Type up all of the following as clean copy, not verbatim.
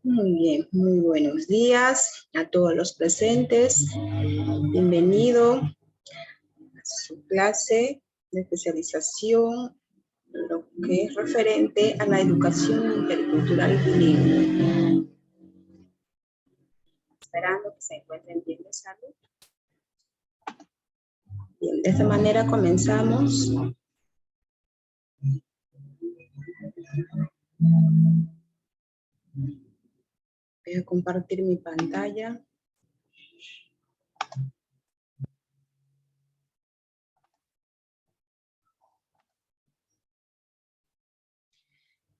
Muy bien, muy buenos días a todos los presentes. Bienvenido a su clase de especialización, lo que es referente a la educación intercultural bilingüe. Esperando que se encuentren bien de salud. Bien, de esta manera comenzamos. Voy a compartir mi pantalla.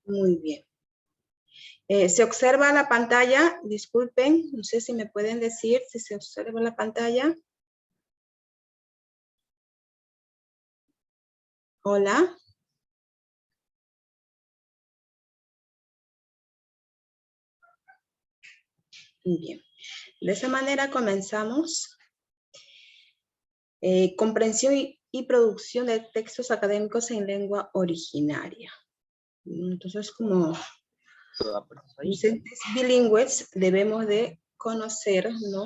Muy bien. ¿Se observa la pantalla? Disculpen, no sé si me pueden decir si se observa la pantalla. Hola. Muy bien. De esa manera comenzamos. Comprensión y producción de textos académicos en lengua originaria. Entonces, como docentes bilingües, debemos de conocer, ¿no?,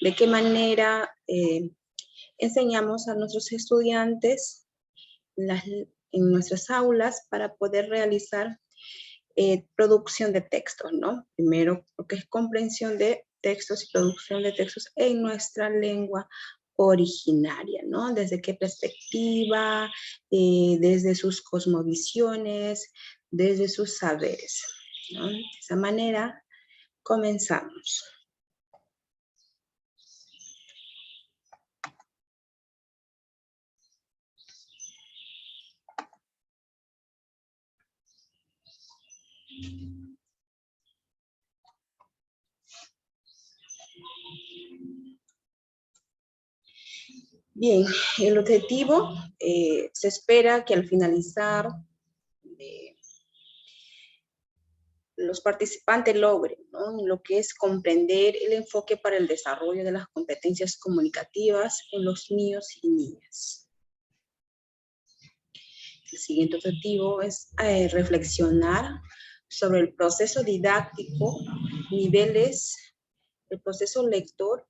de qué manera enseñamos a nuestros estudiantes en nuestras aulas para poder realizar producción de textos, ¿no? Primero, lo que es comprensión de textos y producción de textos en nuestra lengua originaria, ¿no? Desde qué perspectiva, desde sus cosmovisiones, desde sus saberes, ¿no? De esa manera comenzamos. Bien, el objetivo se espera que al finalizar los participantes logren, ¿no?, lo que es comprender el enfoque para el desarrollo de las competencias comunicativas en los niños y niñas. El siguiente objetivo es reflexionar sobre el proceso didáctico, niveles, el proceso lector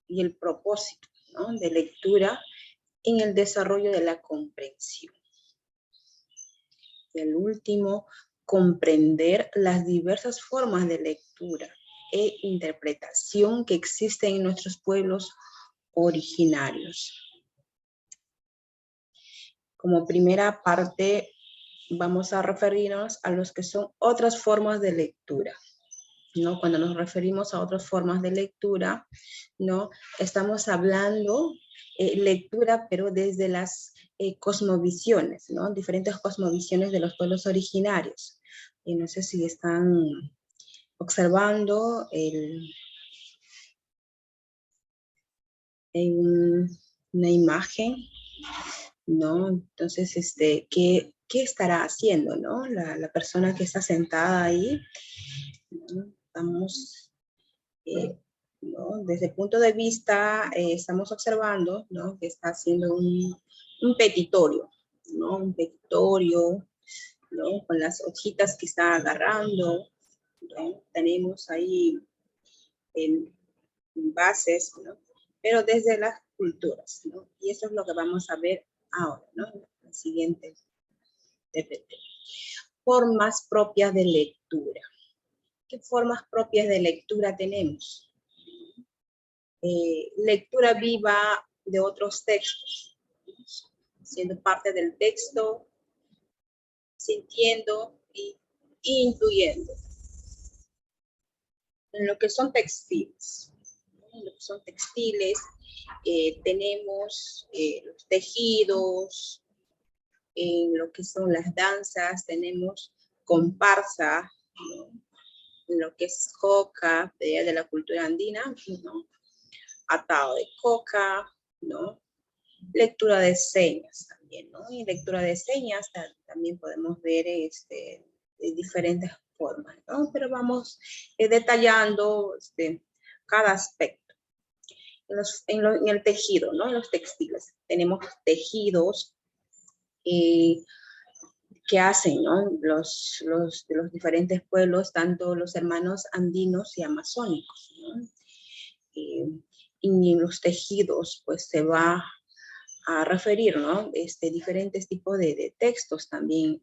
y el propósito, ¿no?, de lectura en el desarrollo de la comprensión. Y el último, comprender las diversas formas de lectura e interpretación que existen en nuestros pueblos originarios. Como primera parte, vamos a referirnos a los que son otras formas de lectura, ¿no? Cuando nos referimos a otras formas de lectura, ¿no?, estamos hablando lectura, pero desde las cosmovisiones, ¿no? Diferentes cosmovisiones de los pueblos originarios. Y no sé si están observando una imagen, ¿no? Entonces, ¿qué estará haciendo, ¿no?, la persona que está sentada ahí, ¿no? Vamos, ¿no?, desde el punto de vista, estamos observando, ¿no?, que está haciendo un petitorio, ¿no? Un petitorio, ¿no?, con las hojitas que está agarrando, ¿no? Tenemos ahí bases, ¿no?, pero desde las culturas, ¿no? Y eso es lo que vamos a ver ahora, ¿no?, en el siguiente TPT. Formas propias de lectura. ¿Qué formas propias de lectura tenemos? Lectura viva de otros textos, siendo parte del texto, sintiendo y intuyendo. En lo que son textiles, en lo que son textiles, tenemos los tejidos, en lo que son las danzas, tenemos comparsa, ¿no?, en lo que es coca, de la cultura andina, ¿no?, atado de coca, ¿no?, lectura de señas también, ¿no? Y lectura de señas también podemos ver de diferentes formas, ¿no? Pero vamos detallando cada aspecto. En el tejido, ¿no?, en los textiles. Tenemos tejidos que hacen, ¿no? De los diferentes pueblos, tanto los hermanos andinos y amazónicos, ¿no? Y en los tejidos, pues se va a referir, ¿no? Diferentes tipos de textos también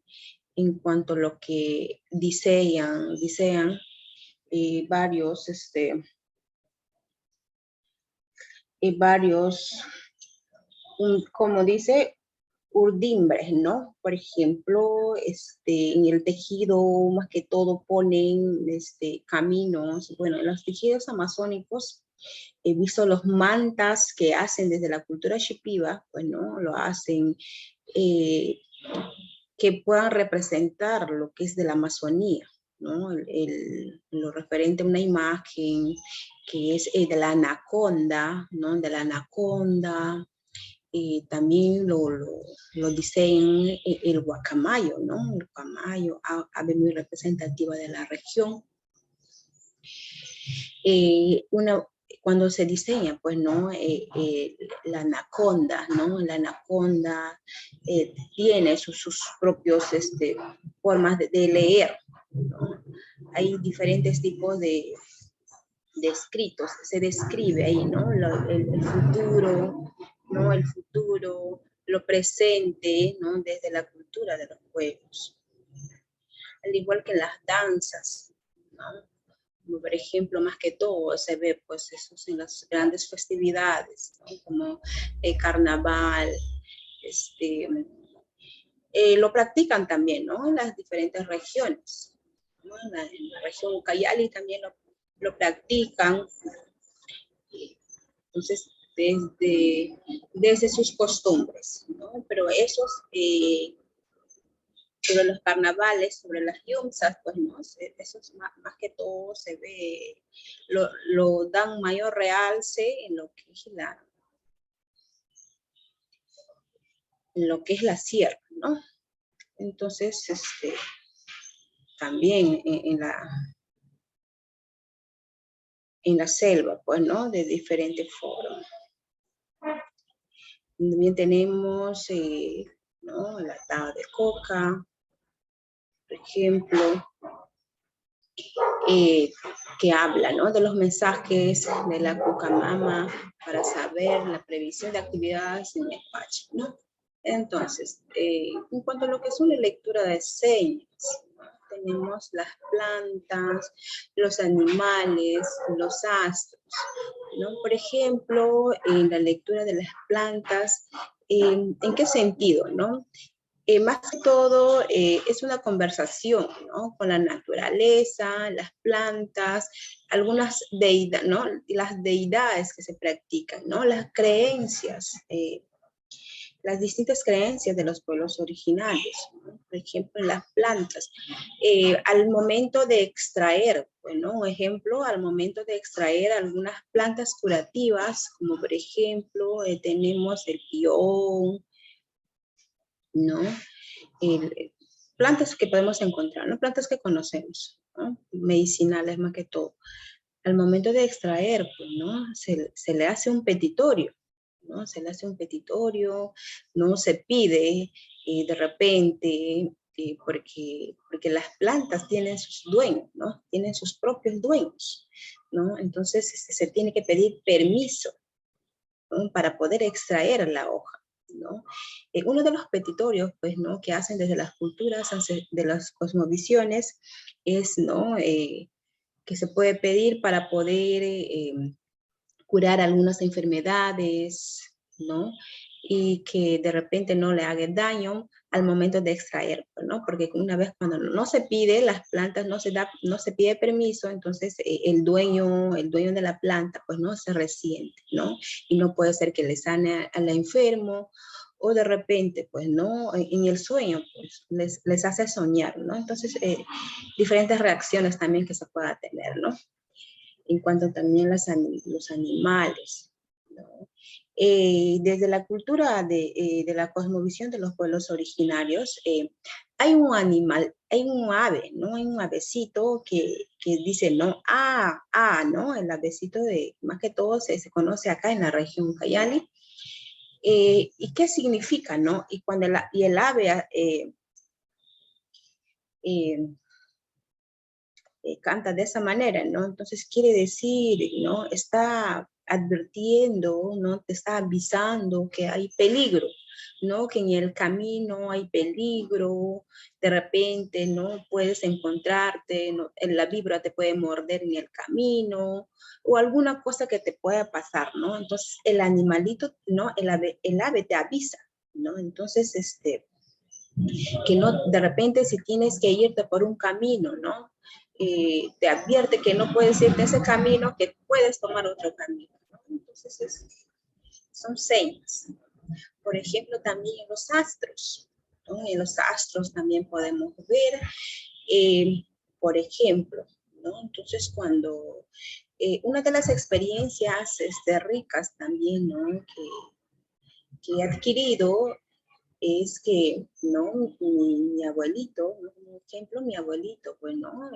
en cuanto a lo que disean varios, como dice, urdimbres, ¿no? Por ejemplo, en el tejido más que todo ponen caminos. Bueno, en los tejidos amazónicos he visto los mantas que hacen desde la cultura shipiba, pues no, lo hacen que puedan representar lo que es de la Amazonía, ¿no? Lo referente a una imagen que es de la anaconda, ¿no? De la anaconda. También lo diseñan el guacamayo, ¿no? El guacamayo, ave muy representativa de la región. Cuando se diseña, pues, ¿no? La anaconda, ¿no? La anaconda tiene sus propios formas de leer, ¿no? Hay diferentes tipos de escritos, se describe ahí, ¿no? El futuro, ¿no? El futuro, lo presente, ¿no? Desde la cultura de los pueblos. Al igual que en las danzas, ¿no? Por ejemplo, más que todo se ve pues eso en las grandes festividades, ¿no? Como el carnaval, lo practican también, ¿no? En las diferentes regiones, ¿no? En la región Ucayali también lo practican, entonces desde sus costumbres, ¿no? Pero esos sobre los carnavales, sobre las yumsas, pues no, eso es más que todo se ve, lo dan mayor realce en lo que es la sierra, ¿no? Entonces, también en la selva, pues, ¿no? De diferentes formas. También tenemos, ¿no? El atado de coca, por ejemplo, que habla, ¿no? De los mensajes de la cucamama para saber la previsión de actividades en el despacho, ¿no? Entonces, en cuanto a lo que es una lectura de señas, ¿no? Tenemos las plantas, los animales, los astros, ¿no? Por ejemplo, en la lectura de las plantas, ¿en qué sentido, no? Más que todo es una conversación, ¿no? Con la naturaleza, las plantas, algunas deidades, ¿no? Las deidades que se practican, ¿no? Las creencias, las distintas creencias de los pueblos originarios, ¿no? Por ejemplo, en las plantas. Al momento de extraer, bueno, ejemplo, al momento de extraer algunas plantas curativas, como por ejemplo, tenemos el pión, ¿no? Plantas que podemos encontrar, ¿no? Plantas que conocemos, ¿no? Medicinales más que todo. Al momento de extraer, pues, ¿no? Se le hace un petitorio, ¿no? Se le hace un petitorio, no se pide de repente, porque las plantas tienen sus dueños, ¿no? Tienen sus propios dueños, ¿no? Entonces se tiene que pedir permiso, ¿no? Para poder extraer la hoja, ¿no? Uno de los petitorios, pues, ¿no? Que hacen desde las culturas, de las cosmovisiones, es, ¿no? Que se puede pedir para poder curar algunas enfermedades, ¿no? Y que de repente no le haga daño al momento de extraer, ¿no? Porque una vez cuando no se pide, las plantas no se pide permiso, entonces el dueño de la planta, pues, no se resiente, ¿no? Y no puede ser que le sane al enfermo, o de repente, pues, ¿no? En el sueño, pues, les hace soñar, ¿no? Entonces, diferentes reacciones también que se pueda tener, ¿no? En cuanto también los animales, ¿no? Desde la cultura de la cosmovisión de los pueblos originarios, hay un animal, hay un ave, ¿no? Hay un avecito que dice, ¿no? ¿no? El avecito más que todo se conoce acá en la región Ucayali. ¿Y qué significa, no? Y cuando el ave canta de esa manera, ¿no? Entonces quiere decir, ¿no? Está advirtiendo, ¿no? Te está avisando que hay peligro, ¿no? Que en el camino hay peligro, de repente, ¿no? Puedes encontrarte, ¿no? La víbora te puede morder en el camino, o alguna cosa que te pueda pasar, ¿no? Entonces el animalito, ¿no? El ave te avisa, ¿no? Entonces, que no, de repente si tienes que irte por un camino, ¿no? Te advierte que no puedes irte ese camino, que puedes tomar otro camino, ¿no? Entonces, son señas. Por ejemplo, también en los astros, ¿no? En los astros también podemos ver, por ejemplo, ¿no? Entonces, cuando una de las experiencias ricas también, ¿no? Que he adquirido es que, ¿no? Mi abuelito, ¿no? Por ejemplo, mi abuelito, pues, ¿no?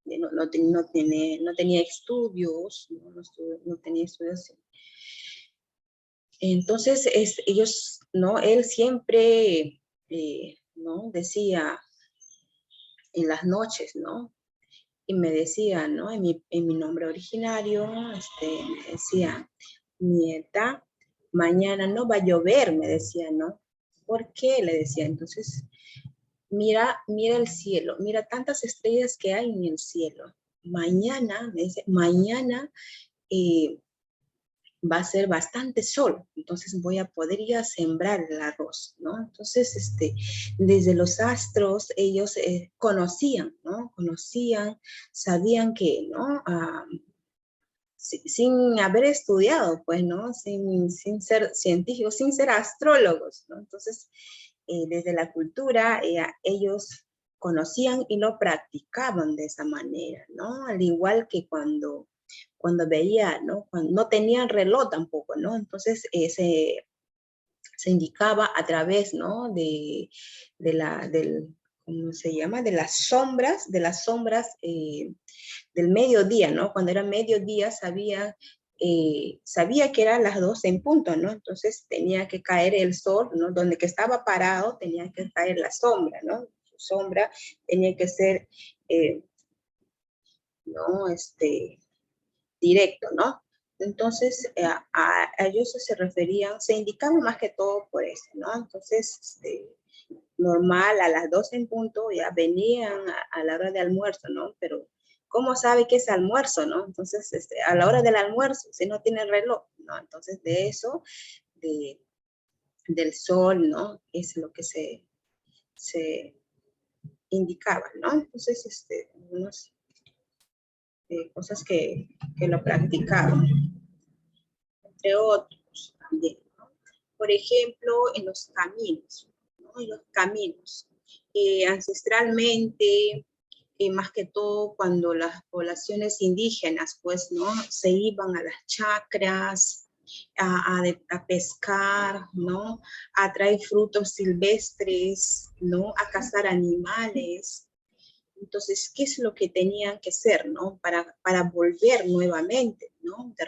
No tenía estudios, no tenía estudios. Entonces, ellos, ¿no? Él siempre, ¿no? Decía en las noches, ¿no? Y me decía, ¿no? En mi nombre originario, me decía, nieta, mañana no va a llover, me decía, ¿no? ¿Por qué? Le decía. Entonces, mira el cielo, mira tantas estrellas que hay en el cielo. Mañana, me dice, mañana va a ser bastante sol, entonces voy a poder ir a sembrar el arroz, ¿no? Entonces, desde los astros ellos conocían, ¿no? Conocían, sabían que, ¿no? Sin haber estudiado, pues, ¿no? Sin ser científicos, sin ser astrólogos, ¿no? Entonces, desde la cultura, ellos conocían y lo practicaban de esa manera, ¿no? Al igual que cuando veía, ¿no? Cuando no tenían reloj tampoco, ¿no? Entonces, se indicaba a través, ¿no? ¿Cómo se llama? De las sombras, del mediodía, ¿no? Cuando era mediodía sabía que eran las 12 en punto, ¿no? Entonces tenía que caer el sol, ¿no? Donde que estaba parado tenía que caer la sombra, ¿no? Su sombra tenía que ser, ¿no? Directo, ¿no? Entonces, a ellos se referían, se indicaban más que todo por eso, ¿no? Entonces, normal, a las 12 en punto ya venían a la hora de almuerzo, ¿no? Pero, ¿cómo sabe que es almuerzo, no? Entonces, a la hora del almuerzo, si no tiene reloj, ¿no? Entonces, de eso, del sol, ¿no? Es lo que se indicaba, ¿no? Entonces, unas cosas que lo practicaban, entre otros también, ¿no? Por ejemplo, en los caminos, ¿no? En los caminos. Ancestralmente, más que todo cuando las poblaciones indígenas, pues, ¿no? Se iban a las chacras, a pescar, ¿no? A traer frutos silvestres, ¿no? A cazar animales. Entonces, ¿qué es lo que tenían que hacer, ¿no? Para volver nuevamente, ¿no? De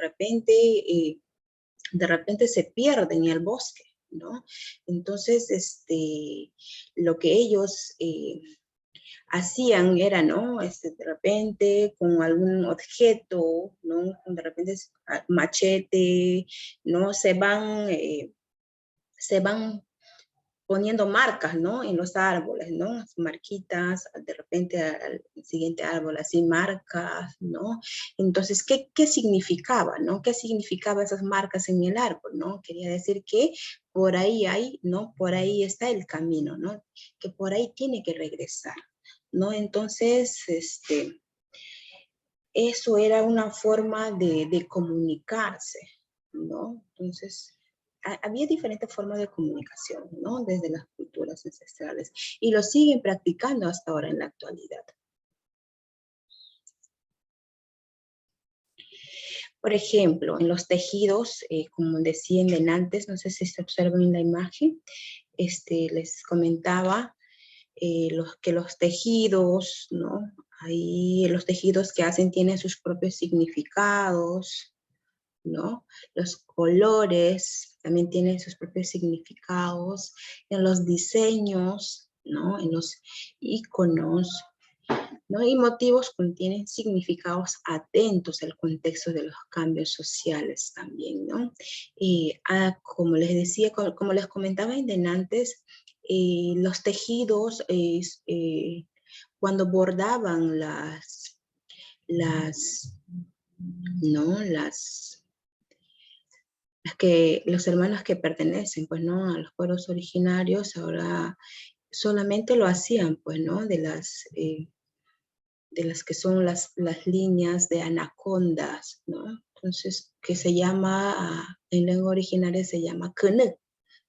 repente se pierden en el bosque, ¿no? Entonces, lo que ellos hacían era, ¿no? De repente con algún objeto, ¿no? De repente machete, ¿no? Se van poniendo marcas, ¿no? En los árboles, ¿no? Marquitas, de repente al siguiente árbol, así marcas, ¿no? Entonces, ¿qué significaba, no? ¿Qué significaba esas marcas en el árbol, no? Quería decir que por ahí hay, ¿no? Por ahí está el camino, ¿no? Que por ahí tiene que regresar, ¿no? Entonces, eso era una forma de comunicarse, ¿no? Entonces, había diferentes formas de comunicación, ¿no? Desde las culturas ancestrales. Y lo siguen practicando hasta ahora en la actualidad. Por ejemplo, en los tejidos, como decían antes, no sé si se observa en la imagen, les comentaba que los tejidos, ¿no? Ahí los tejidos que hacen tienen sus propios significados, ¿no? Los colores también tienen sus propios significados. En los diseños, ¿no? En los iconos, ¿no? Y motivos contienen significados atentos al contexto de los cambios sociales también, ¿no? Como les decía, como les comentaba antes, los tejidos, cuando bordaban ¿no? Los hermanos que pertenecen, pues, ¿no? A los pueblos originarios, ahora solamente lo hacían, pues, ¿no? De las que son las líneas de anacondas, ¿no? Entonces, que se llama, en lengua originaria se llama kene,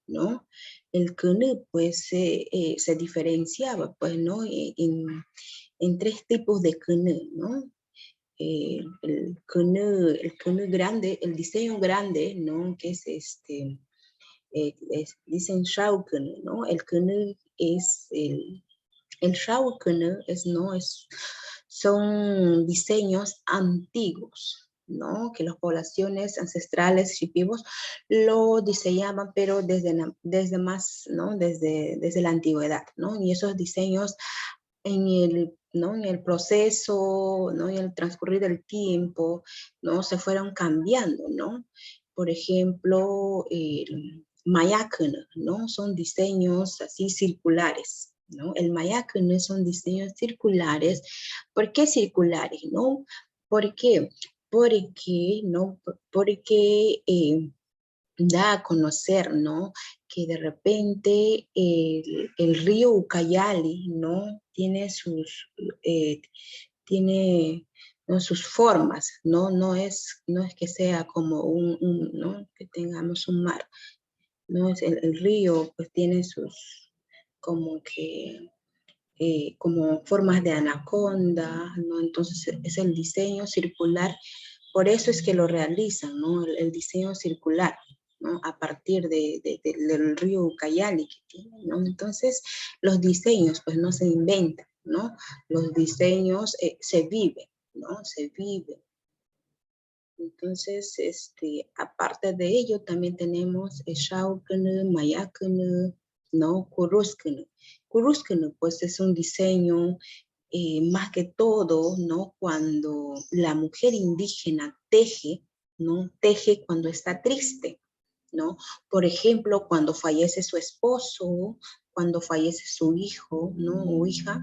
¿no? El kene, pues, se diferenciaba, pues, ¿no? En tres tipos de kene, ¿no? El kene grande, el diseño grande, ¿no? Que es dicen Shauken, ¿no? El kene es el Shauken son diseños antiguos, ¿no? Que las poblaciones ancestrales shipibos lo diseñaban, pero desde más, ¿no? Desde la antigüedad, ¿no? Y esos diseños ¿no? En el proceso, ¿no? Y el transcurrir del tiempo, ¿no? Se fueron cambiando, ¿no? Por ejemplo, el mayakun, ¿no? Son diseños así circulares, ¿no? El mayakun son diseños circulares. ¿Por qué circulares, no? ¿Por qué? Porque, ¿no? Porque da a conocer, ¿no? Que de repente el río Ucayali, ¿no? Eh, tiene ¿no? sus formas, ¿no? No es que sea como ¿no? Que tengamos un mar, ¿no? Es el río, pues tiene sus, como que, como formas de anaconda, ¿no? Entonces es el diseño circular, por eso es que lo realizan, ¿no? El diseño circular, ¿no? A partir del río Ucayali que tiene, ¿no? Entonces los diseños, pues no se inventan, ¿no? Los diseños se viven, ¿no? Se viven. Entonces, aparte de ello, también tenemos Shauken, Mayaken, ¿no? Kurusken. Kurusken, pues es un diseño más que todo, ¿no? Cuando la mujer indígena teje, ¿no? Teje cuando está triste, ¿no? Por ejemplo, cuando fallece su esposo, cuando fallece su hijo, ¿no? O hija,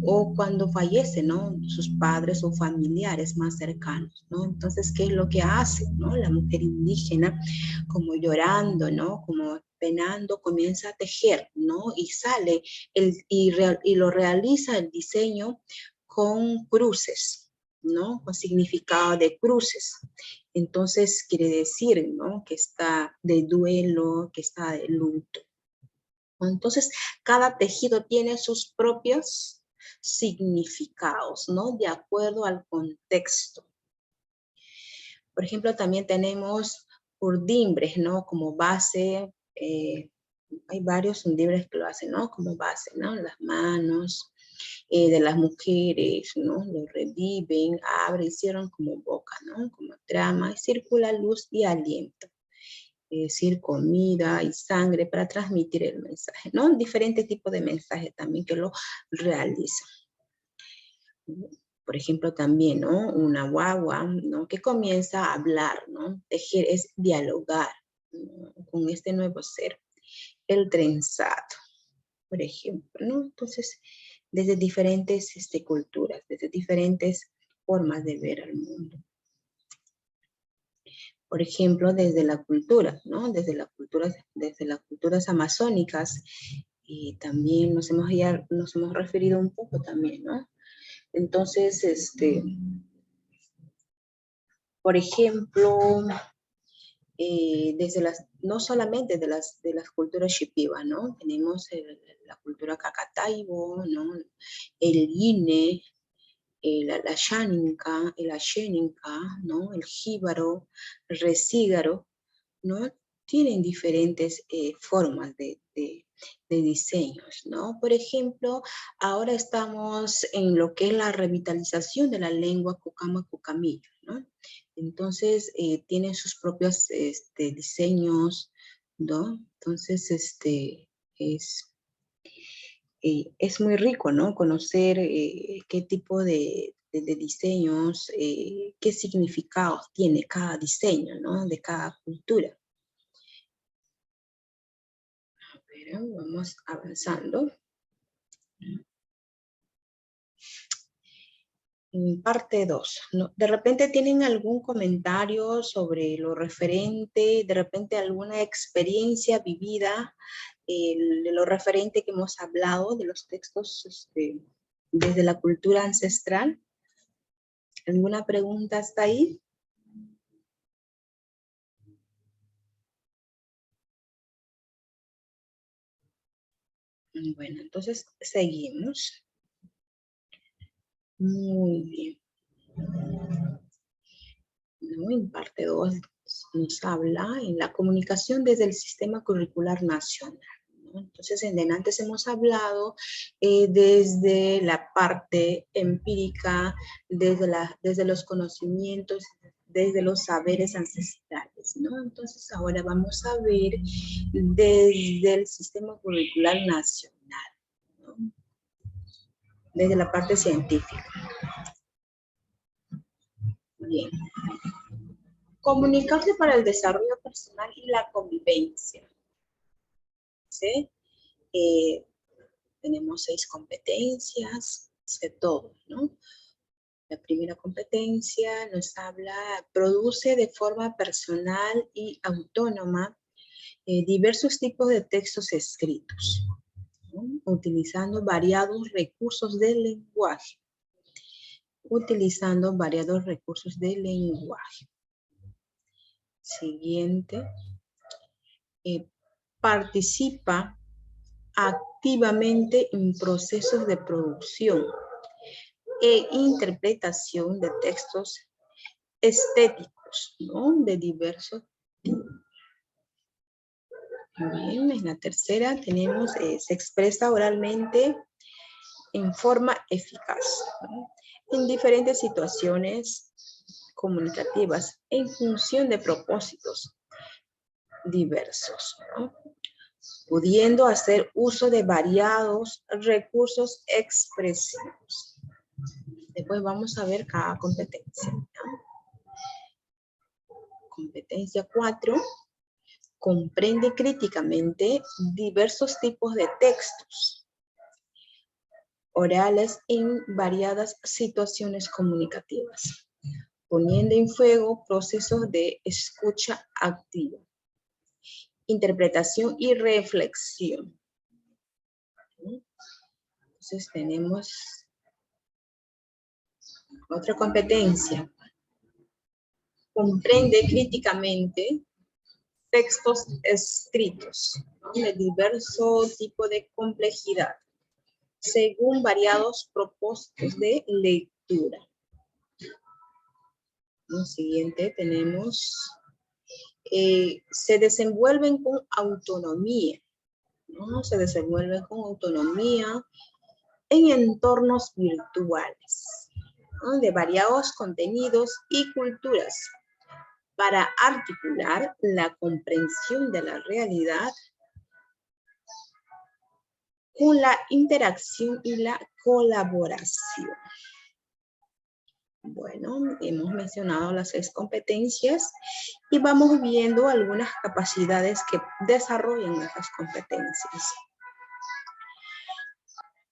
o cuando fallece, ¿no? Sus padres o familiares más cercanos, ¿no? Entonces, ¿qué es lo que hace, ¿no? La mujer indígena, como llorando, ¿no? Como penando, comienza a tejer, ¿no? Y sale y lo realiza el diseño con cruces, ¿no? Con significado de cruces. Entonces quiere decir, ¿no? Que está de duelo, que está de luto. Entonces, cada tejido tiene sus propios significados, ¿no? De acuerdo al contexto. Por ejemplo, también tenemos urdimbres, ¿no? Como base, hay varios urdimbres que lo hacen, ¿no? Como base, ¿no? Las manos de las mujeres, ¿no? Lo reviven, abren, hicieron como boca, ¿no? Como trama, y circula luz y aliento. Es decir, comida y sangre para transmitir el mensaje, ¿no? Diferentes tipos de mensajes también que lo realizan. Por ejemplo, también, ¿no? Una guagua, ¿no? Que comienza a hablar, ¿no? Tejer es dialogar, ¿no? Con este nuevo ser. El trenzado, por ejemplo, ¿no? Entonces, desde diferentes culturas, desde diferentes formas de ver al mundo. Por ejemplo, desde la cultura, ¿no? Desde las culturas amazónicas, y también nos hemos referido un poco también, ¿no? Entonces, por ejemplo, no solamente de las culturas shipiba, ¿no? Tenemos la cultura Cacataibo, ¿no? El Ine, la Xáninca, el Axéninca, ¿no? El Jíbaro, el Resígaro, ¿no? Tienen diferentes formas de diseños, ¿no? Por ejemplo, ahora estamos en lo que es la revitalización de la lengua Cucama-Cucamillo, ¿no? Entonces, tienen sus propios diseños, ¿no? Entonces, es muy rico, ¿no? Conocer qué tipo de diseños, qué significados tiene cada diseño, ¿no? De cada cultura. Pero vamos avanzando. En parte 2, ¿no? De repente tienen algún comentario sobre lo referente, de repente alguna experiencia vivida, de lo referente que hemos hablado, de los textos desde la cultura ancestral. ¿Alguna pregunta hasta ahí? Bueno, entonces seguimos. Muy bien. ¿No? En parte 2 nos habla en la comunicación desde el sistema curricular nacional, ¿no? Entonces, antes hemos hablado desde la parte empírica, desde los conocimientos, desde los saberes ancestrales, ¿no? Entonces, ahora vamos a ver desde el sistema curricular nacional, ¿no? Desde la parte científica. Bien. Comunicarse para el desarrollo personal y la convivencia. ¿Sí? Tenemos 6 competencias, de todo, ¿no? La primera competencia nos habla, produce de forma personal y autónoma diversos tipos de textos escritos, ¿no? Utilizando variados recursos del lenguaje. Utilizando variados recursos del lenguaje. Siguiente. Participa activamente en procesos de producción e interpretación de textos estéticos, ¿no? De diversos tipos. Bien, en la tercera tenemos, se expresa oralmente en forma eficaz, ¿no? En diferentes situaciones comunicativas en función de propósitos diversos, ¿no? Pudiendo hacer uso de variados recursos expresivos. Después vamos a ver cada competencia, ¿no? Competencia 4. Comprende críticamente diversos tipos de textos orales en variadas situaciones comunicativas, poniendo en juego procesos de escucha activa, interpretación y reflexión. Entonces tenemos otra competencia. Comprende críticamente textos escritos, ¿no? De diverso tipo de complejidad, según variados propósitos de lectura. Lo siguiente tenemos, se desenvuelven con autonomía, ¿no? Se desenvuelven con autonomía en entornos virtuales, ¿no? De variados contenidos y culturas, para articular la comprensión de la realidad con la interacción y la colaboración. Bueno, hemos mencionado las 6 competencias y vamos viendo algunas capacidades que desarrollan esas competencias.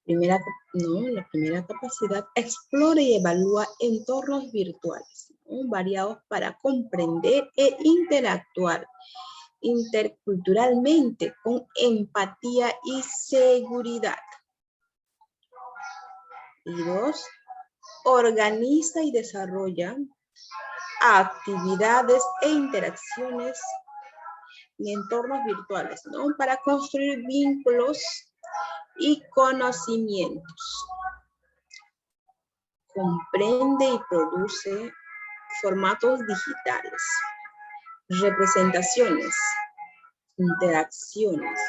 La primera capacidad, explora y evalúa entornos virtuales, ¿no? Variados para comprender e interactuar interculturalmente con empatía y seguridad. Y 2, organiza y desarrolla actividades e interacciones en entornos virtuales, ¿no? Para construir vínculos y conocimientos. Comprende y produce formatos digitales, representaciones, interacciones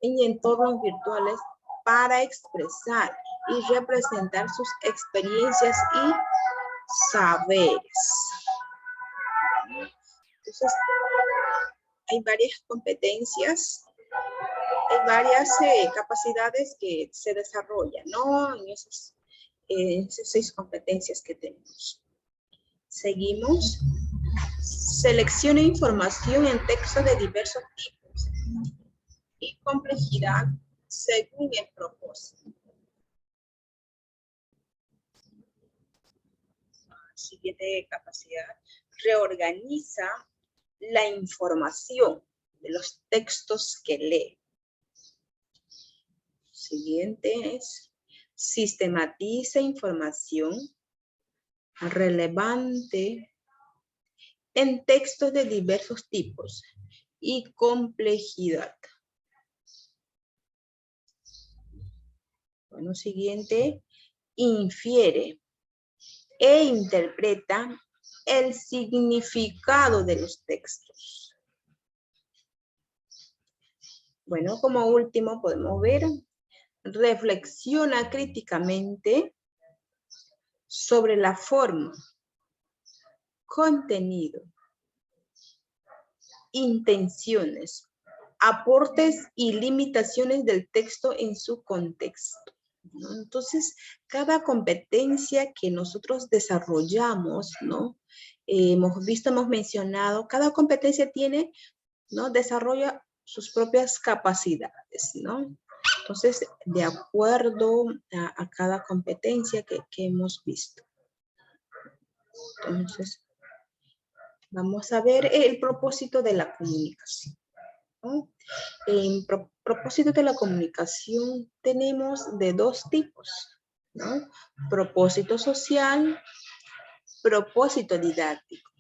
en entornos virtuales para expresar y representar sus experiencias y saberes. Entonces, hay varias competencias hay varias capacidades que se desarrollan, ¿no? En esas 6 competencias que tenemos. Seguimos. Selecciona información en texto de diversos tipos y complejidad según el propósito. Siguiente capacidad. Reorganiza la información de los textos que lee. Siguiente es. Sistematiza información relevante en textos de diversos tipos y complejidad. Bueno, siguiente, infiere e interpreta el significado de los textos. Bueno, como último podemos ver, reflexiona críticamente sobre la forma, contenido, intenciones, aportes y limitaciones del texto en su contexto, ¿no? Entonces, cada competencia que nosotros desarrollamos, ¿no? Hemos mencionado, cada competencia tiene, ¿no? Desarrolla sus propias capacidades, ¿no? Entonces, de acuerdo a cada competencia que hemos visto. Entonces, vamos a ver el propósito de la comunicación, ¿no? En propósito de la comunicación tenemos de 2 tipos, ¿no? Propósito social, propósito didáctico.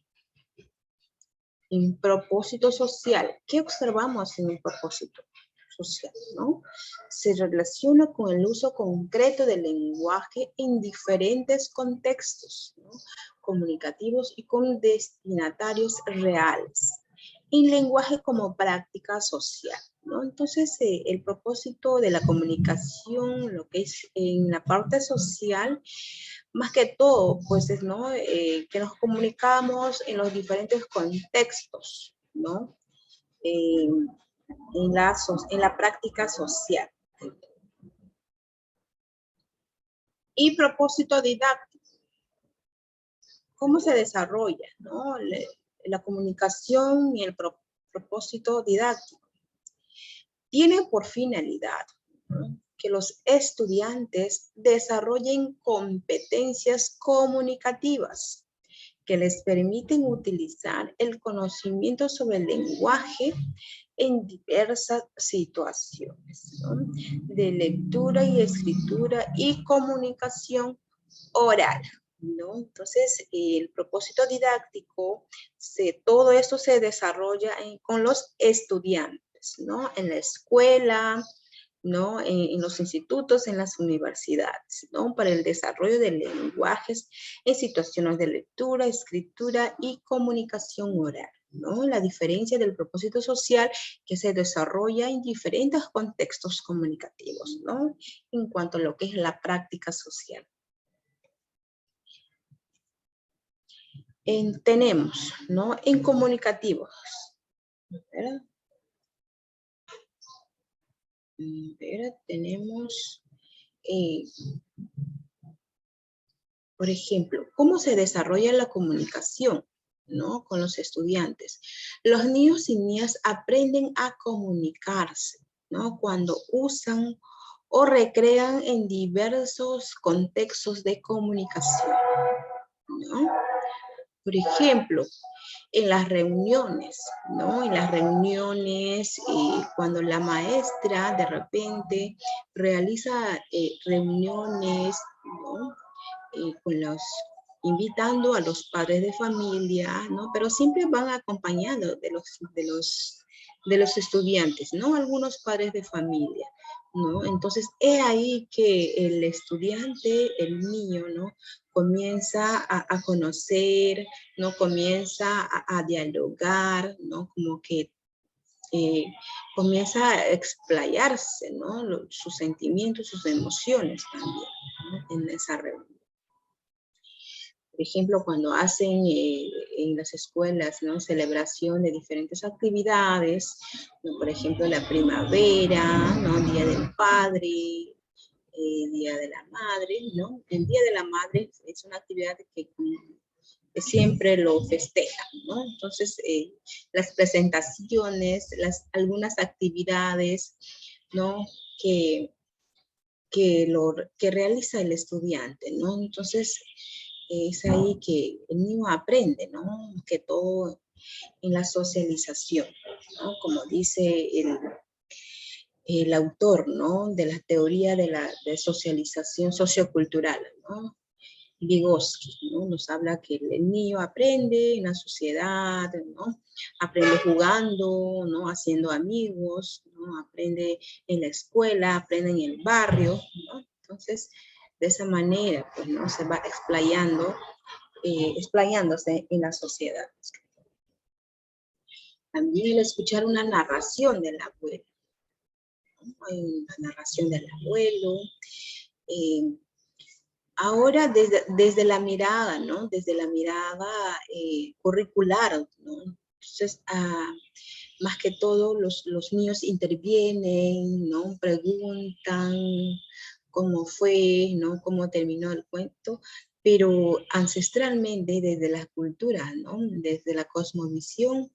En propósito social, ¿qué observamos en el propósito social, no? Se relaciona con el uso concreto del lenguaje en diferentes contextos, ¿no? Comunicativos y con destinatarios reales. En lenguaje como práctica social, ¿no? Entonces, el propósito de la comunicación, lo que es en la parte social, más que todo, pues es, ¿no? Que nos comunicamos en los diferentes contextos, ¿no? En la práctica social. Y propósito didáctico. ¿Cómo se desarrolla, ¿no? La comunicación y el propósito didáctico? Tiene por finalidad, ¿no? Que los estudiantes desarrollen competencias comunicativas que les permiten utilizar el conocimiento sobre el lenguaje en diversas situaciones, ¿no? De lectura y escritura y comunicación oral, ¿no? Entonces, el propósito didáctico, todo esto se desarrolla con los estudiantes, ¿no? En la escuela, ¿no? En los institutos, en las universidades, ¿no? Para el desarrollo de lenguajes en situaciones de lectura, escritura y comunicación oral, ¿no? La diferencia del propósito social que se desarrolla en diferentes contextos comunicativos, ¿no? En cuanto a lo que es la práctica social. Tenemos, ¿no? En comunicativos, ¿verdad? Tenemos, por ejemplo, ¿cómo se desarrolla la comunicación, ¿no? Con los estudiantes? Los niños y niñas aprenden a comunicarse, ¿no? Cuando usan o recrean en diversos contextos de comunicación, ¿no? Por ejemplo, en las reuniones, ¿no? En las reuniones, cuando la maestra de repente realiza reuniones, ¿no? Invitando a los padres de familia, ¿no? Pero siempre van acompañados de los estudiantes, ¿no? Algunos padres de familia, ¿no? Entonces, es ahí que el estudiante, el niño, ¿no? Comienza a conocer, ¿no? Comienza a dialogar, ¿no? Como que comienza a explayarse, ¿no? Sus sentimientos, sus emociones también, ¿no? En esa reunión. Por ejemplo, cuando hacen en las escuelas, ¿no? Celebración de diferentes actividades, ¿no? Por ejemplo, la primavera, ¿no? Día del Padre, Día de la Madre, ¿no? El Día de la Madre es una actividad que siempre lo festejan, ¿no? Entonces, las presentaciones, algunas actividades, ¿no? Que realiza el estudiante, ¿no? Entonces, es ahí que el niño aprende, ¿no? Que todo en la socialización, ¿no? Como dice el autor, ¿no? De la teoría de socialización sociocultural, ¿no? Vygotsky, ¿no? Nos habla que el niño aprende en la sociedad, ¿no? Aprende jugando, ¿no? Haciendo amigos, ¿no? Aprende en la escuela, aprende en el barrio, ¿no? Entonces, de esa manera, pues, ¿no? Se va explayándose en la sociedad. También el escuchar una narración del abuelo, ¿no? Una narración del abuelo, ahora desde la mirada, ¿no? Desde la mirada curricular, ¿no? Entonces, más que todo, los niños intervienen, ¿no? Preguntan cómo fue, ¿no? Cómo terminó el cuento, pero ancestralmente desde la cultura, ¿no? Desde la cosmovisión,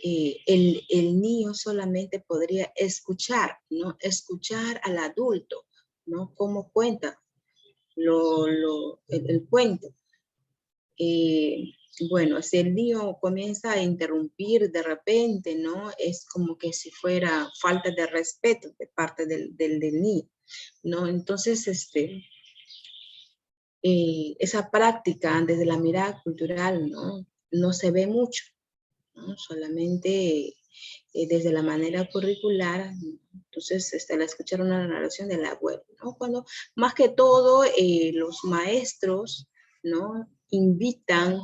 el niño solamente podría escuchar, ¿no? Escuchar al adulto, ¿no? Cómo cuenta el cuento. Bueno, si el niño comienza a interrumpir de repente, ¿no? Es como que si fuera falta de respeto de parte del niño, ¿no? Entonces, esa práctica desde la mirada cultural, ¿no? No se ve mucho, ¿no? Solamente desde la manera curricular. Entonces, al escuchar una narración del abuelo, ¿no? Cuando más que todo los maestros, ¿no? Invitan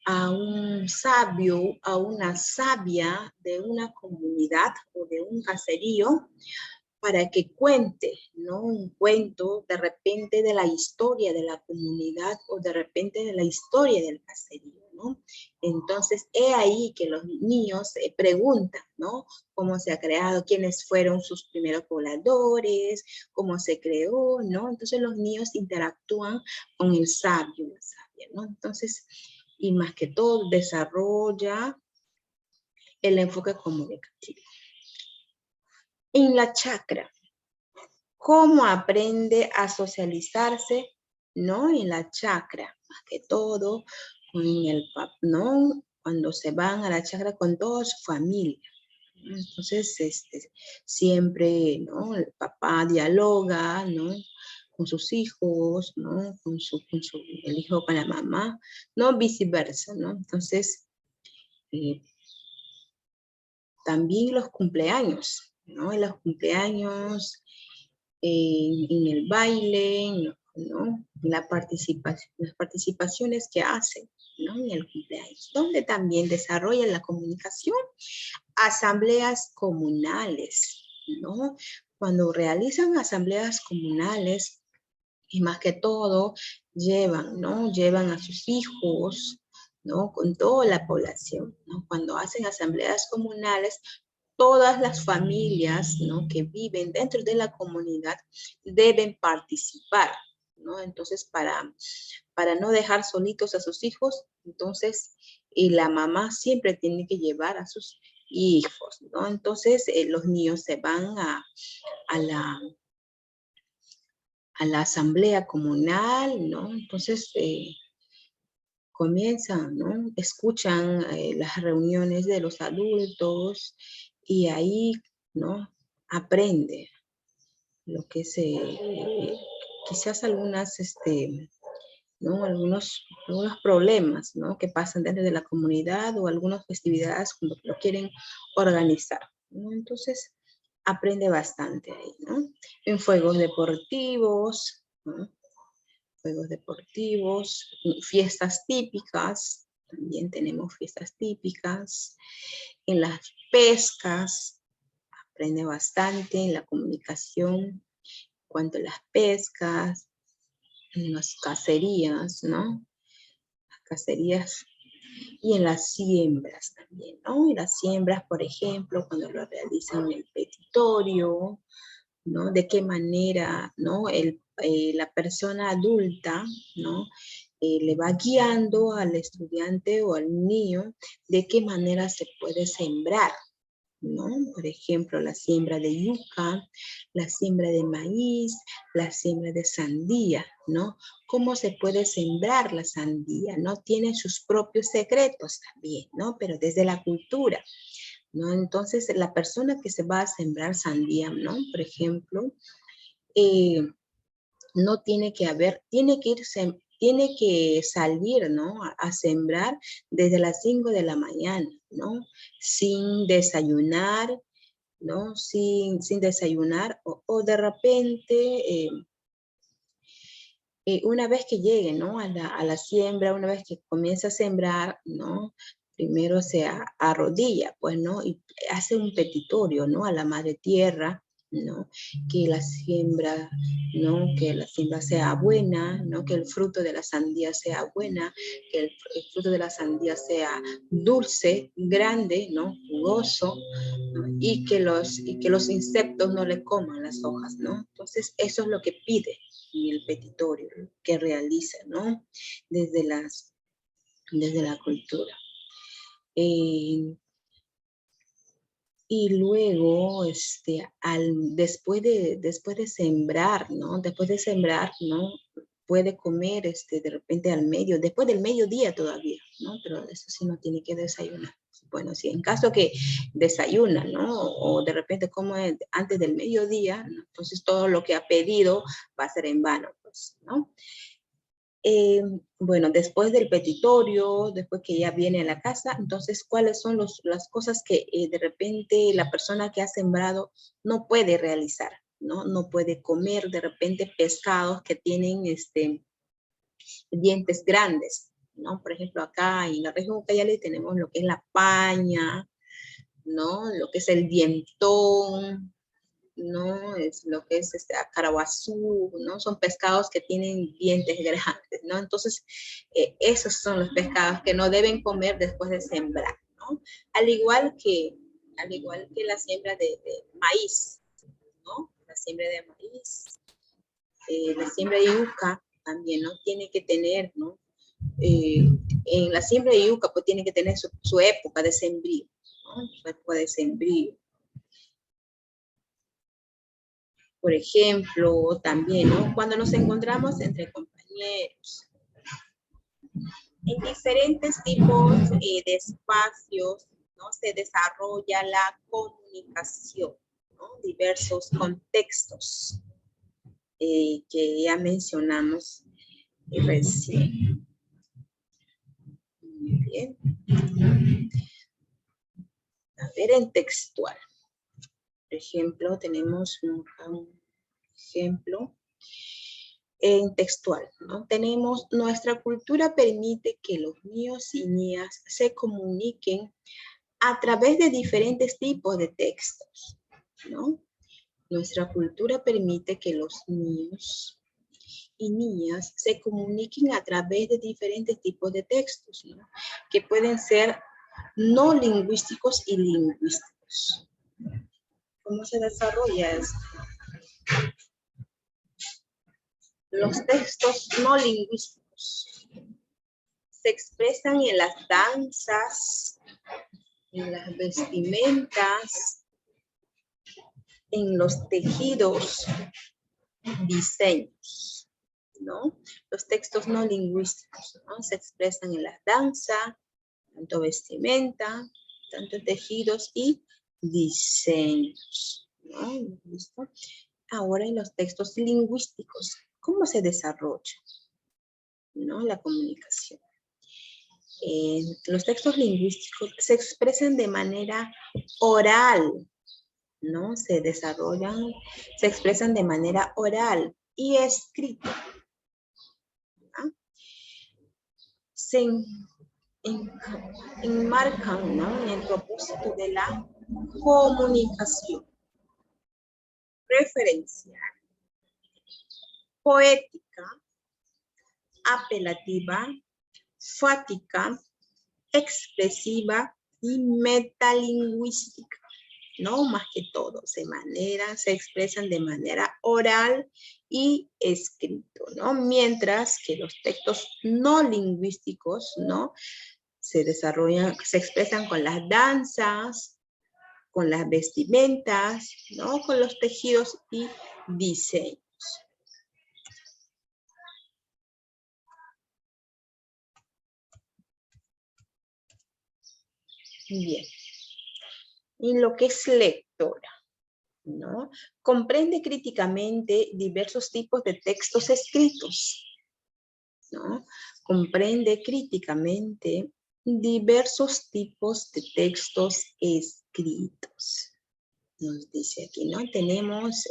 a un sabio, a una sabia de una comunidad o de un caserío para que cuente, ¿no? Un cuento de repente de la historia de la comunidad o de repente de la historia del caserío, ¿no? Entonces, es ahí que los niños preguntan, ¿no? Cómo se ha creado, quiénes fueron sus primeros pobladores, cómo se creó, ¿no? Entonces, los niños interactúan con el sabio, la sabia, ¿no? Entonces, y más que todo, desarrolla el enfoque comunicativo. En la chacra, ¿cómo aprende a socializarse? ¿No? En la chacra, más que todo, con ¿no? Cuando se van a la chacra con toda su familia. Entonces, siempre, ¿no? El papá dialoga, ¿no? Con sus hijos, ¿no? El hijo con la mamá, no viceversa, ¿no? Entonces, también los cumpleaños, ¿no? En los cumpleaños, en el baile, ¿no? Las participaciones que hacen, ¿no? En el cumpleaños, donde también desarrollan la comunicación, asambleas comunales, ¿no? Cuando realizan asambleas comunales, y más que todo, llevan, ¿no? Llevan a sus hijos, ¿no? Con toda la población, ¿no? Cuando hacen asambleas comunales, todas las familias, ¿no? Que viven dentro de la comunidad deben participar, ¿no? Entonces, para no dejar solitos a sus hijos, entonces, y la mamá siempre tiene que llevar a sus hijos, ¿no? Entonces, los niños se van a la asamblea comunal, ¿no? Entonces, comienzan, ¿no? Escuchan las reuniones de los adultos y ahí, ¿no? Aprende lo que quizás ¿no? Algunos problemas, ¿no? Que pasan dentro de la comunidad o algunas festividades cuando lo quieren organizar, ¿no? Entonces, aprende bastante ahí, ¿no? En juegos deportivos, ¿no? Juegos deportivos, fiestas típicas, también tenemos fiestas típicas, en las pescas, aprende bastante en la comunicación, cuanto a las pescas, en las cacerías, ¿no? cacerías y en las siembras también, ¿no? En las siembras, por ejemplo, cuando lo realizan en el petitorio, ¿no? De qué manera, ¿no? La persona adulta, ¿no? Le va guiando al estudiante o al niño de qué manera se puede sembrar, ¿no? Por ejemplo, la siembra de yuca, la siembra de maíz, la siembra de sandía, ¿no? ¿Cómo se puede sembrar la sandía? ¿No? Tiene sus propios secretos también, ¿no? Pero desde la cultura, ¿no? Entonces, la persona que se va a sembrar sandía, ¿no? Por ejemplo, no tiene que haber, tiene que salir, ¿no? A sembrar desde las 5 de la mañana, ¿no? Sin desayunar, ¿no? Sin desayunar o de repente, una vez que llegue, ¿no? A la siembra, una vez que comienza a sembrar, ¿no? Primero se arrodilla, pues, ¿no? Y hace un petitorio, ¿no? A la madre tierra, ¿no? Que la siembra, ¿no? Que la siembra sea buena, ¿no? Que el fruto de la sandía sea buena, que el fruto de la sandía sea dulce, grande, ¿no? Jugoso, ¿no? Y que los insectos no le coman las hojas, ¿no? Entonces, eso es lo que pide y el petitorio que realiza, ¿no? Desde la cultura. Y luego, después de sembrar, ¿no? Después de sembrar, ¿no? Puede comer, de repente después del mediodía todavía, ¿no? Pero eso sí no tiene que desayunar. Bueno, si en caso que desayuna, ¿no? O de repente come antes del mediodía, ¿no? Entonces todo lo que ha pedido va a ser en vano, pues, ¿no? Bueno, después del petitorio, después que ya viene a la casa, entonces, ¿cuáles son las cosas que de repente la persona que ha sembrado no puede realizar? ¿No? No puede comer de repente pescados que tienen dientes grandes, ¿no? Por ejemplo, acá en la región Ucayali tenemos lo que es la paña, ¿no? Lo que es el dientón, ¿no? Es lo que es caraguazú, ¿no? Son pescados que tienen dientes grandes, ¿no? Entonces, esos son los pescados que no deben comer después de sembrar, ¿no? Al igual que la siembra de maíz, ¿no? La siembra de maíz, la siembra de yuca también, ¿no? Tiene que tener, ¿no? En la siembra de yuca, pues tiene que tener su época de sembrío, ¿no? Su época de sembrío. Por ejemplo, también, ¿no? Cuando nos encontramos entre compañeros, en diferentes tipos de espacios, ¿no? Se desarrolla la comunicación, ¿no? Diversos contextos que ya mencionamos recién. Muy bien. A ver, en textual. Por ejemplo, tenemos un ejemplo en textual, ¿no? Tenemos, nuestra cultura permite que los niños y niñas se comuniquen a través de diferentes tipos de textos, ¿no? Nuestra cultura permite que los niños y niñas se comuniquen a través de diferentes tipos de textos, ¿no? Que pueden ser no lingüísticos y lingüísticos. ¿Cómo se desarrolla esto? Los textos no lingüísticos se expresan en las danzas, en las vestimentas, en los tejidos, diseños, ¿no? Los textos no lingüísticos, ¿no? Se expresan en la danza, tanto vestimenta, tanto tejidos y diseños, ¿no? ¿Listo? Ahora en los textos lingüísticos, ¿cómo se desarrolla, ¿no? La comunicación. Los textos lingüísticos se expresan de manera oral, ¿no? Se desarrollan, se expresan de manera oral y escrita, ¿no? Se enmarcan, ¿no? En el propósito de la comunicación referencial, poética, apelativa, fática, expresiva y metalingüística, ¿no? Más que todo, se expresan de manera oral y escrito, ¿no? Mientras que los textos no lingüísticos, ¿no? Se expresan con las danzas, con las vestimentas, ¿no? Con los tejidos y diseños. Bien. Y lo que es lectora, ¿no? Comprende críticamente diversos tipos de textos escritos, ¿no? Comprende críticamente diversos tipos de textos escritos. Nos dice aquí, ¿no? Tenemos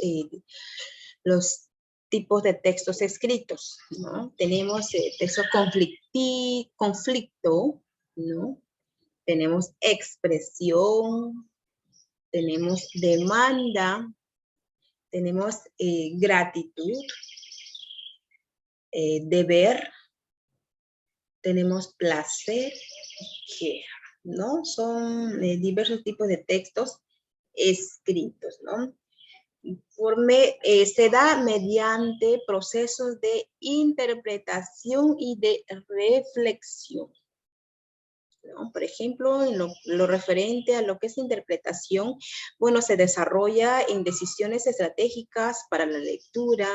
los tipos de textos escritos, ¿no? Tenemos texto conflicto, ¿no? Tenemos expresión, tenemos demanda, tenemos gratitud, deber, tenemos placer, queja, ¿no? Son diversos tipos de textos escritos, ¿no? Se da mediante procesos de interpretación y de reflexión, ¿no? Por ejemplo, en lo referente a lo que es interpretación, bueno, se desarrolla en decisiones estratégicas para la lectura,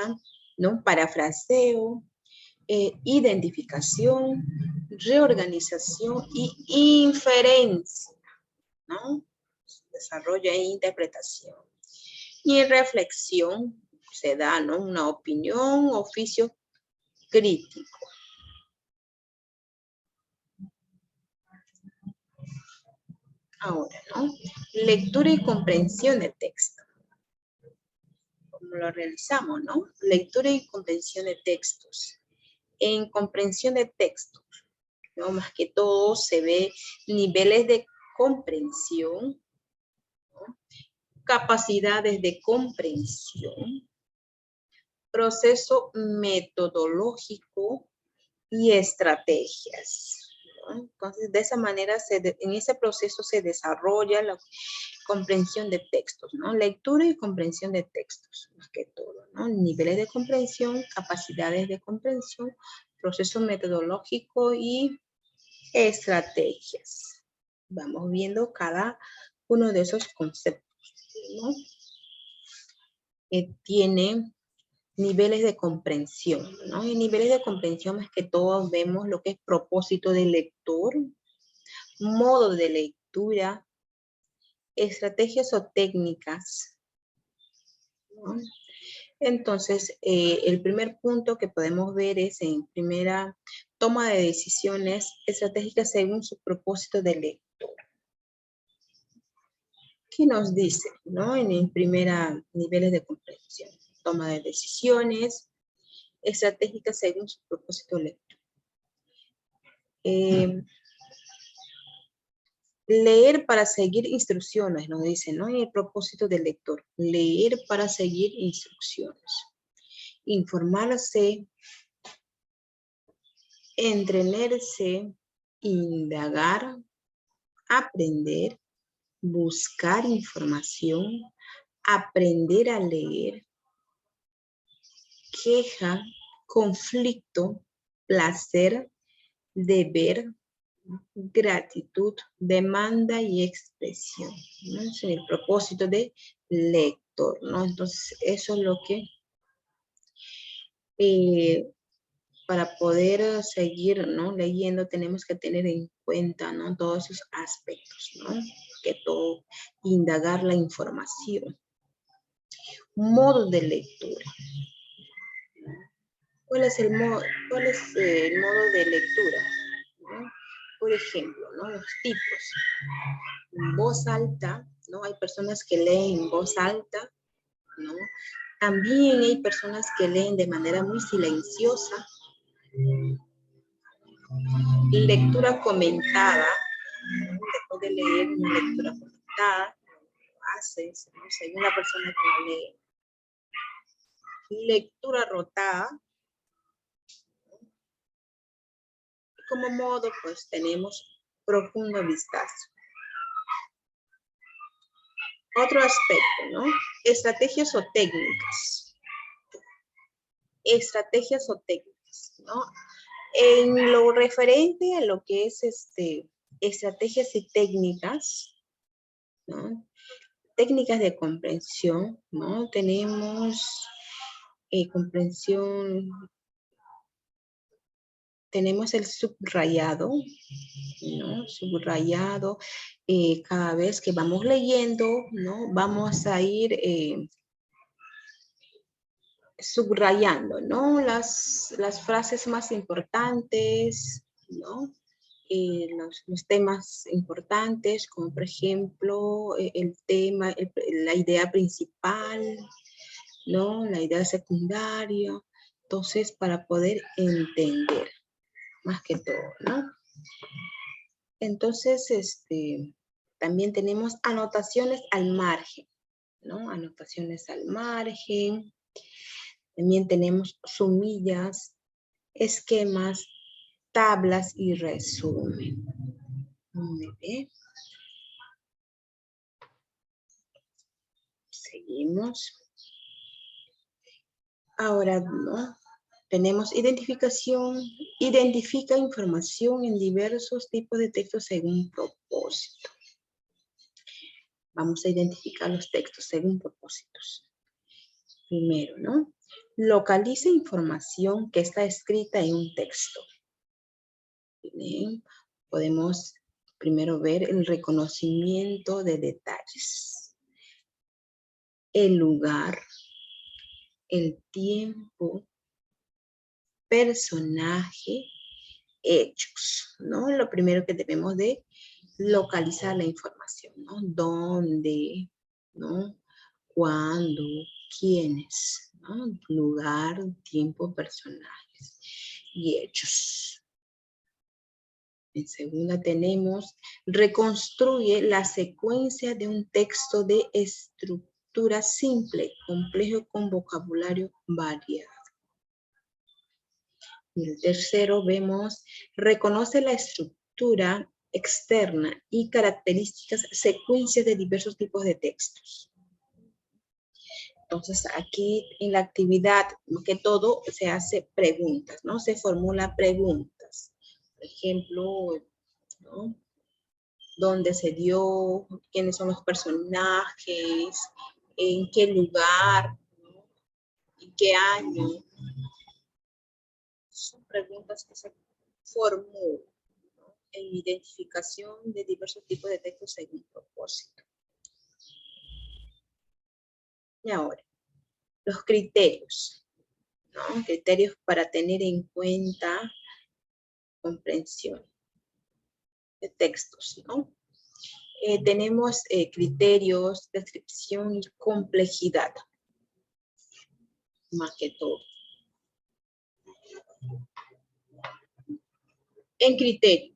¿no? Parafraseo, identificación, reorganización y inferencia, ¿no? Desarrollo e interpretación. Y en reflexión se da, ¿no? Una opinión, oficio crítico. Ahora, ¿no? Lectura y comprensión de texto. ¿Cómo lo realizamos, no? Lectura y comprensión de textos. En comprensión de textos, ¿no? Más que todo se ve niveles de comprensión, ¿no? Capacidades de comprensión, proceso metodológico y estrategias, ¿no? Entonces, de esa manera, en ese proceso se desarrolla la comprensión de textos, ¿no? Lectura y comprensión de textos, más que todo, ¿no? Niveles de comprensión, capacidades de comprensión, proceso metodológico y estrategias. Vamos viendo cada uno de esos conceptos, ¿no? Tiene niveles de comprensión, ¿no? En niveles de comprensión más que todo vemos lo que es propósito del lector, modo de lectura, estrategias o técnicas, ¿no? Entonces, el primer punto que podemos ver es en primera toma de decisiones estratégicas según su propósito de lector. ¿Qué nos dice, no? En primera, niveles de comprensión, toma de decisiones estratégicas según su propósito de lector. Leer para seguir instrucciones, nos dice, ¿no? En el propósito del lector, leer para seguir instrucciones. Informarse, entrenarse, indagar, aprender, buscar información, aprender a leer, queja, conflicto, placer, deber, gratitud, demanda y expresión, ¿no? Es el propósito de lector, ¿no? Entonces, eso es lo que para poder seguir, ¿no? Leyendo tenemos que tener en cuenta, ¿no? Todos esos aspectos, ¿no? Que todo, indagar la información. Modo de lectura. ¿Cuál es el modo de lectura? ¿No? Por ejemplo, ¿no? Los tipos. En voz alta, ¿no? Hay personas que leen en voz alta, ¿no? También hay personas que leen de manera muy silenciosa. Lectura comentada, después de leer una lectura comentada, lo haces, ¿no? Según la persona que lo lee. Lectura rotada, como modo, pues tenemos profundo vistazo. Otro aspecto, ¿no? Estrategias o técnicas. Estrategias o técnicas, ¿no? En lo referente a lo que es estrategias y técnicas, ¿no? Técnicas de comprensión, ¿no? Tenemos comprensión, tenemos el subrayado, ¿no? Subrayado, cada vez que vamos leyendo, ¿no? Vamos a ir subrayando, ¿no? Las frases más importantes, ¿no? Los temas importantes, como por ejemplo, el tema, la idea principal, ¿no? La idea secundaria. Entonces, para poder entender, más que todo, ¿no? Entonces, también tenemos anotaciones al margen, ¿no? Anotaciones al margen. También tenemos sumillas, esquemas, tablas y resumen. Muy bien. Seguimos. Ahora, ¿no? Tenemos identificación. Identifica información en diversos tipos de textos según propósito. Vamos a identificar los textos según propósitos. Primero, ¿no? Localiza información que está escrita en un texto. Bien. Podemos primero ver el reconocimiento de detalles. El lugar, el tiempo, personaje, hechos, ¿no? Lo primero que debemos de localizar la información, ¿no? ¿Dónde? ¿No? ¿Cuándo? ¿Quiénes? ¿No? Lugar, tiempo, personajes y hechos. En segunda tenemos, reconstruye la secuencia de un texto de estructura simple, complejo con vocabulario variado. Y el tercero vemos, reconoce la estructura externa y características, secuencias de diversos tipos de textos. Entonces, aquí en la actividad, que todo se hace preguntas, ¿no? Se formula preguntas. Por ejemplo, ¿no? ¿Dónde se dio? ¿Quiénes son los personajes? ¿En qué lugar? ¿No? ¿En qué año? Son preguntas que se formulan, ¿no? En identificación de diversos tipos de textos según propósito. Y ahora, los criterios, ¿no? Criterios para tener en cuenta comprensión de textos, ¿no? Tenemos criterios, descripción y complejidad, más que todo. En criterio,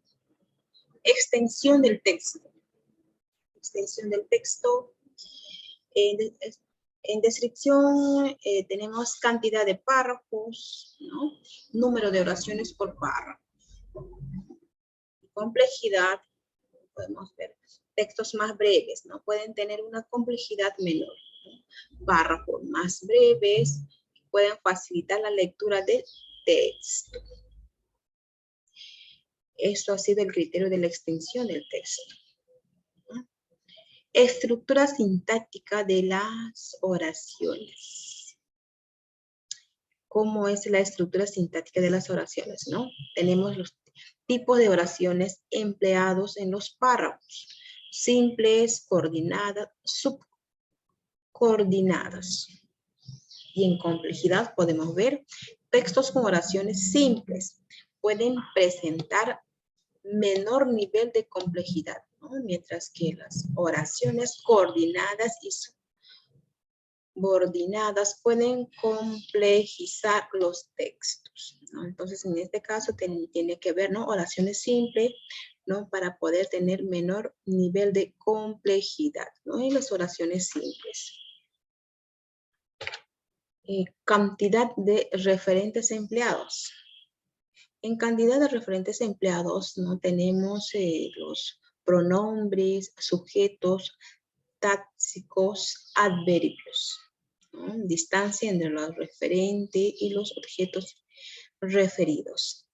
extensión del texto. Extensión del texto. En descripción tenemos cantidad de párrafos, ¿no? Número de oraciones por párrafo. Complejidad, podemos ver textos más breves, ¿no? Pueden tener una complejidad menor, ¿no? Párrafos más breves pueden facilitar la lectura del texto. Esto ha sido el criterio de la extensión del texto. ¿No? Estructura sintáctica de las oraciones. ¿Cómo es la estructura sintáctica de las oraciones? ¿No? Tenemos los tipos de oraciones empleados en los párrafos. Simples, coordinadas, subcoordinadas. Y en complejidad podemos ver textos con oraciones simples. Pueden presentar menor nivel de complejidad, ¿no? Mientras que las oraciones coordinadas y subordinadas pueden complejizar los textos, ¿no? Entonces, en este caso tiene que ver, ¿no? Oraciones simples, ¿no? Para poder tener menor nivel de complejidad, ¿no? En las oraciones simples. Cantidad de referentes empleados. En cantidad de referentes empleados, ¿no? Tenemos los pronombres, sujetos, tácticos, adverbios, ¿no? Distancia entre los referentes y los objetos referidos.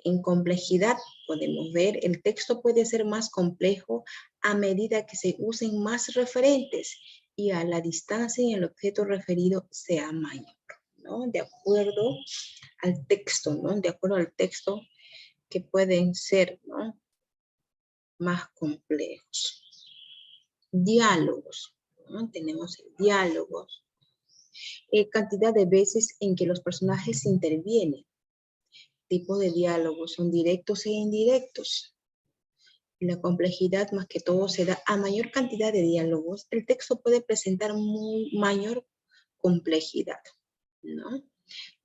En complejidad, podemos ver, el texto puede ser más complejo a medida que se usen más referentes y a la distancia en el objeto referido sea mayor, ¿no? De acuerdo al texto, ¿no? De acuerdo al texto que pueden ser, ¿no? Más complejos. Diálogos, ¿no? Tenemos diálogos. Cantidad de veces en que los personajes intervienen. Tipo de diálogos son directos e indirectos. La complejidad más que todo se da a mayor cantidad de diálogos. El texto puede presentar mayor complejidad, ¿no?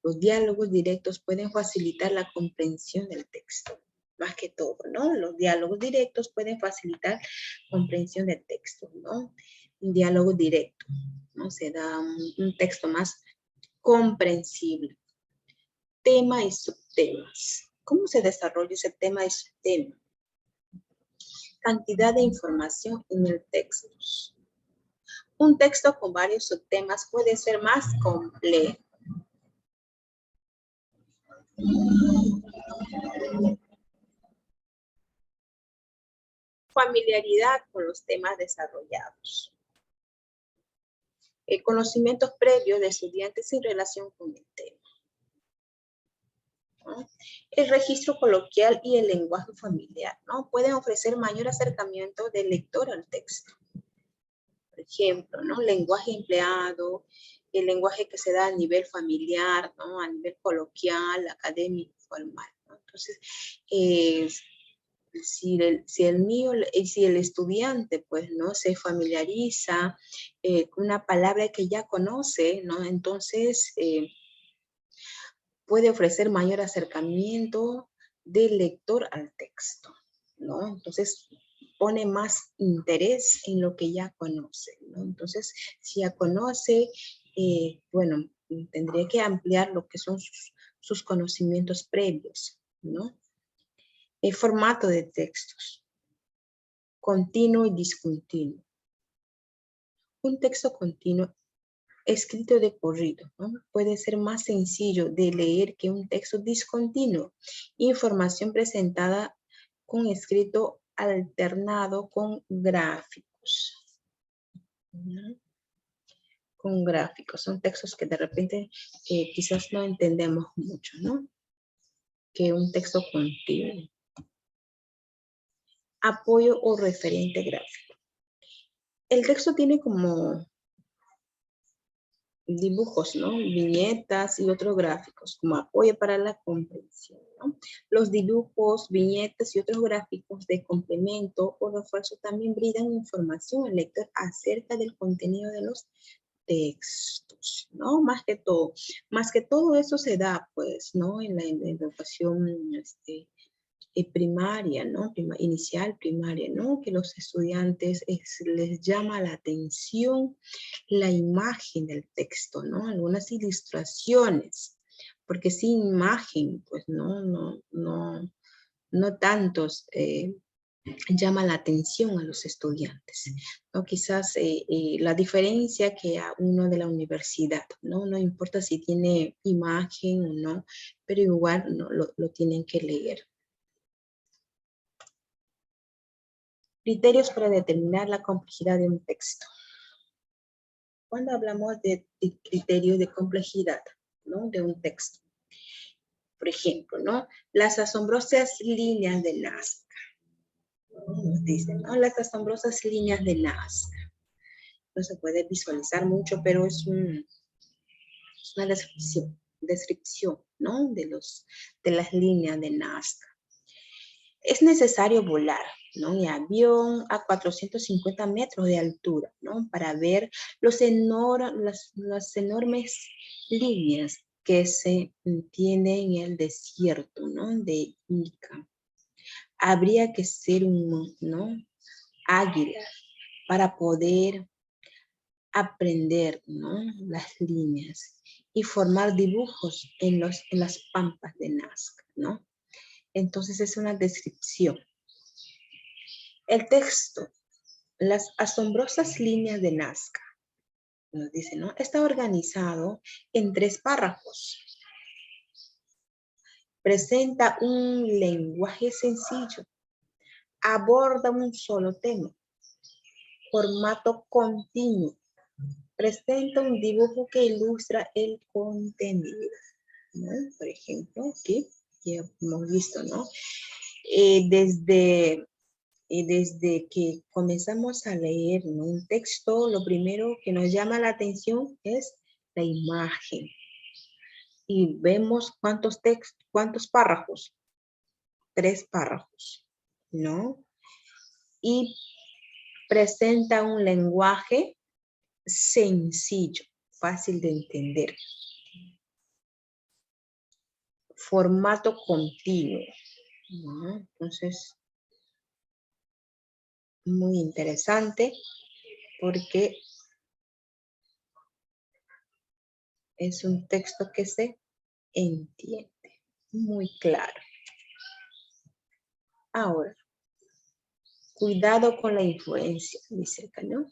Los diálogos directos pueden facilitar la comprensión del texto, más que todo, ¿no? Los diálogos directos pueden facilitar comprensión del texto, ¿no? Un diálogo directo, ¿no? Se da un texto más comprensible. Tema y subtemas. ¿Cómo se desarrolla ese tema y subtema? Cantidad de información en el texto. Un texto con varios subtemas puede ser más complejo. Familiaridad con los temas desarrollados. Conocimientos previos de estudiantes en relación con el tema. ¿No? El registro coloquial y el lenguaje familiar, ¿no? Pueden ofrecer mayor acercamiento del lector al texto. Por ejemplo, ¿no? Lenguaje empleado, el lenguaje que se da a nivel familiar, ¿no? A nivel coloquial, académico, formal, ¿no? Entonces, si el estudiante, pues, ¿no? Se familiariza con una palabra que ya conoce, ¿no? Entonces, puede ofrecer mayor acercamiento del lector al texto, ¿no? Entonces, pone más interés en lo que ya conoce, ¿no? Entonces, si ya conoce, bueno, tendría que ampliar lo que son sus conocimientos previos, ¿no? El formato de textos, continuo y discontinuo. Un texto continuo escrito de corrido, ¿no? Puede ser más sencillo de leer que un texto discontinuo. Información presentada con escrito alternado con gráficos, ¿no? Con gráficos. Son textos que de repente quizás no entendemos mucho, ¿no? Que un texto continuo. Apoyo o referente gráfico. El texto tiene como dibujos, ¿no? Viñetas y otros gráficos como apoyo para la comprensión, ¿no? Los dibujos, viñetas y otros gráficos de complemento o refuerzo también brindan información al lector acerca del contenido de los textos, ¿no? Más que todo eso se da, pues, ¿no? En la educación primaria, ¿no? Inicial, primaria, ¿no? Que los estudiantes les llama la atención la imagen del texto, ¿no? Algunas ilustraciones, porque sin imagen, pues no tantos llama la atención a los estudiantes, ¿no? Quizás la diferencia que a uno de la universidad, ¿no? No importa si tiene imagen o no, pero igual no, lo tienen que leer. Criterios para determinar la complejidad de un texto. Cuando hablamos de criterios de complejidad, ¿no? De un texto. Por ejemplo, ¿no? Las asombrosas líneas de Nazca. Nos dicen, ¿no? Las asombrosas líneas de Nazca. No se puede visualizar mucho, pero es una descripción, ¿no? De las líneas de Nazca. Es necesario volar, ¿no? En avión a 450 metros de altura, ¿no? Para ver las enormes líneas que se tienen en el desierto, ¿no? De Ica. Habría que ser ¿no? Águila para poder aprender, ¿no? Las líneas y formar dibujos en las pampas de Nazca. ¿no? Entonces es una descripción. El texto, las asombrosas líneas de Nazca, nos dice, ¿no? Está organizado en 3 párrafos. Presenta un lenguaje sencillo. Aborda un solo tema. Formato continuo. Presenta un dibujo que ilustra el contenido, ¿no? Por ejemplo, aquí ya hemos visto, ¿no? Desde que comenzamos a leer, ¿no?, un texto, lo primero que nos llama la atención es la imagen. Y vemos cuántos párrafos. 3 párrafos, ¿no? Y presenta un lenguaje sencillo, fácil de entender. Formato continuo, ¿no? Entonces, muy interesante porque es un texto que se entiende, muy claro. Ahora, cuidado con la influencia, dice acá, ¿no?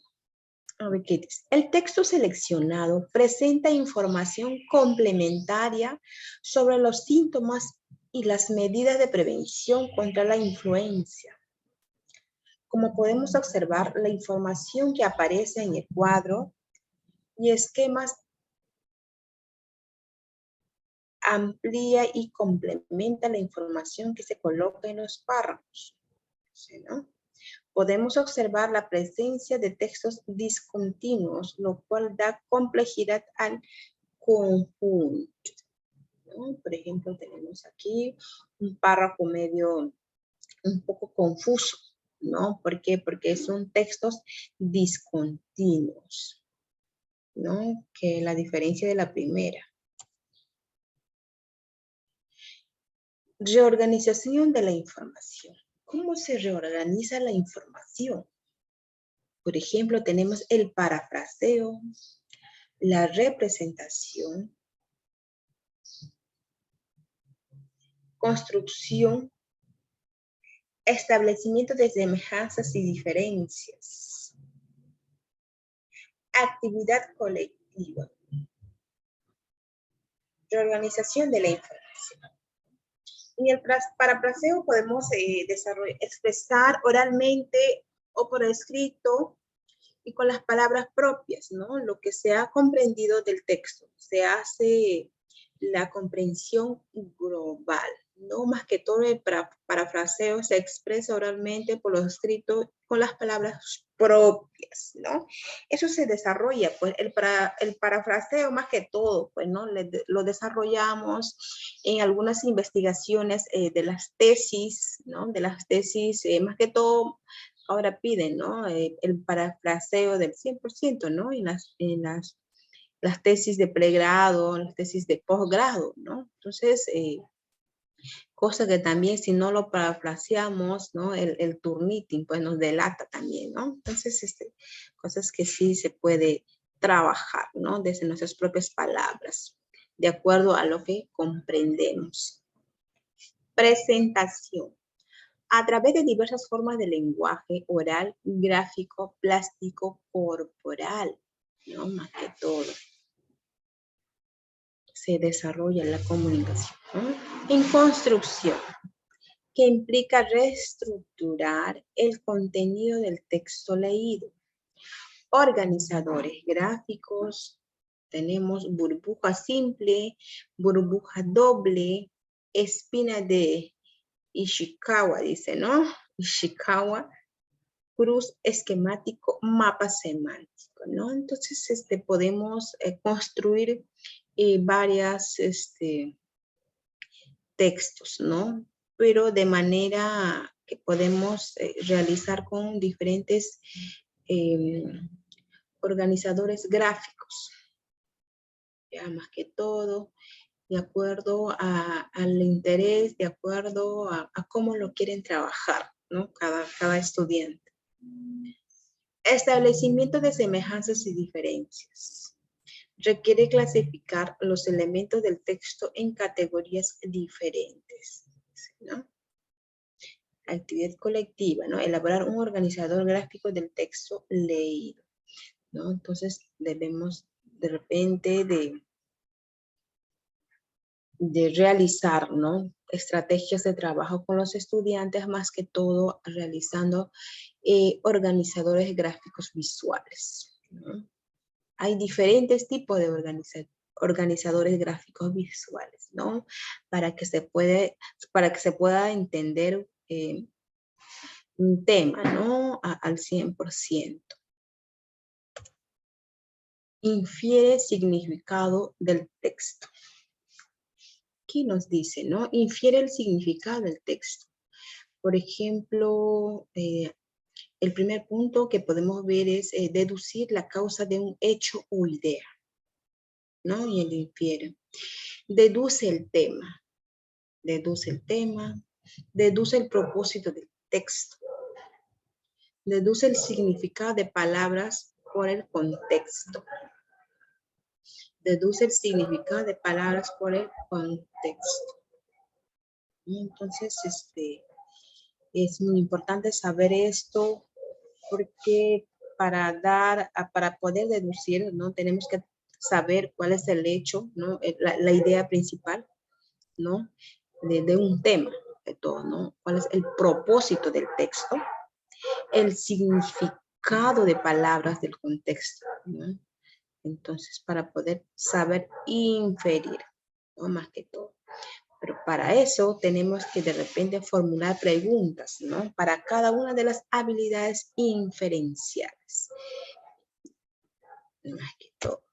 A ver qué dice. El texto seleccionado presenta información complementaria sobre los síntomas y las medidas de prevención contra la influencia. Como podemos observar, la información que aparece en el cuadro y esquemas amplía y complementa la información que se coloca en los párrafos, ¿sí, no? Podemos observar la presencia de textos discontinuos, lo cual da complejidad al conjunto, ¿no? Por ejemplo, tenemos aquí un párrafo medio, un poco confuso, ¿no? ¿Por qué? Porque son textos discontinuos, ¿no? Que la diferencia de la primera. Reorganización de la información. ¿Cómo se reorganiza la información? Por ejemplo, tenemos el parafraseo, la representación, construcción, establecimiento de semejanzas y diferencias, actividad colectiva, reorganización de la información. En el parafraseo podemos expresar oralmente o por escrito y con las palabras propias, ¿no? Lo que se ha comprendido del texto. Se hace la comprensión global, ¿no? Más que todo el parafraseo se expresa oralmente por lo escrito con las palabras propias, ¿no? Eso se desarrolla, pues el parafraseo más que todo, pues, ¿no? Lo desarrollamos en algunas investigaciones de las tesis, ¿no? De las tesis, más que todo, ahora piden, ¿no? El parafraseo del 100%, ¿no? En las tesis de pregrado, las tesis de posgrado, ¿no? Entonces, cosa que también si no lo parafraseamos, ¿no? El Turnitin, pues nos delata también, ¿no? Entonces, cosas que sí se puede trabajar, ¿no? Desde nuestras propias palabras, de acuerdo a lo que comprendemos. Presentación. A través de diversas formas de lenguaje oral, gráfico, plástico, corporal, ¿no? Más que todo se desarrolla la comunicación, ¿no? En construcción, que implica reestructurar el contenido del texto leído. Organizadores gráficos, tenemos burbuja simple, burbuja doble, espina de Ishikawa, dice, ¿no? Ishikawa, cruz esquemático, mapa semántico, ¿no? Entonces, podemos construir varias textos, ¿no? Pero de manera que podemos realizar con diferentes organizadores gráficos, ya más que todo, de acuerdo al interés, de acuerdo a cómo lo quieren trabajar, ¿no? Cada estudiante. Establecimiento de semejanzas y diferencias. requiere clasificar los elementos del texto en categorías diferentes, ¿no? Actividad colectiva, ¿no? Elaborar un organizador gráfico del texto leído, ¿no? Entonces debemos de repente de realizar, ¿no? Estrategias de trabajo con los estudiantes, más que todo realizando organizadores gráficos visuales, ¿no? Hay diferentes tipos de organizadores gráficos visuales, ¿no? Para que se pueda entender un tema, ¿no? Al 100%. Infiere significado del texto. ¿Qué nos dice, no? Infiere el significado del texto. Por ejemplo, el primer punto que podemos ver es deducir la causa de un hecho o idea, ¿no? Y el infiere. Deduce el tema. Deduce el tema. Deduce el propósito del texto. Deduce el significado de palabras por el contexto. Deduce el significado de palabras por el contexto. Entonces, es muy importante saber esto porque para poder deducir, ¿no? Tenemos que saber cuál es el hecho, ¿no? La idea principal, ¿no? De un tema, de todo, ¿no? Cuál es el propósito del texto, el significado de palabras del contexto, ¿no? Entonces, para poder saber inferir, ¿no? Más que todo. Pero para eso tenemos que de repente formular preguntas, ¿no? Para cada una de las habilidades inferenciales. Más que todo.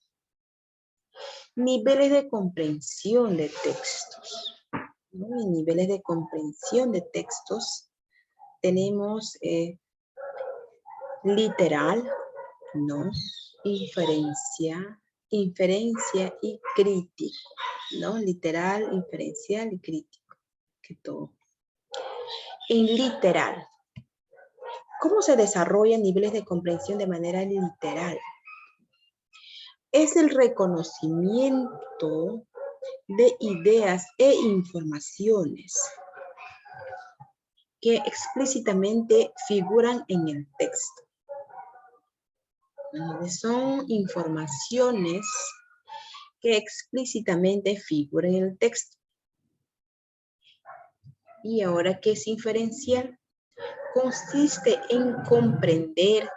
Niveles de comprensión de textos, ¿no? En niveles de comprensión de textos tenemos literal, ¿no? Inferencia y crítico, ¿no? Literal, inferencial y crítico, que todo. En literal, ¿cómo se desarrollan niveles de comprensión de manera literal? Es el reconocimiento de ideas e informaciones que explícitamente figuran en el texto. Son informaciones que explícitamente figuran en el texto. Y ahora, ¿qué es inferencial? Consiste en comprender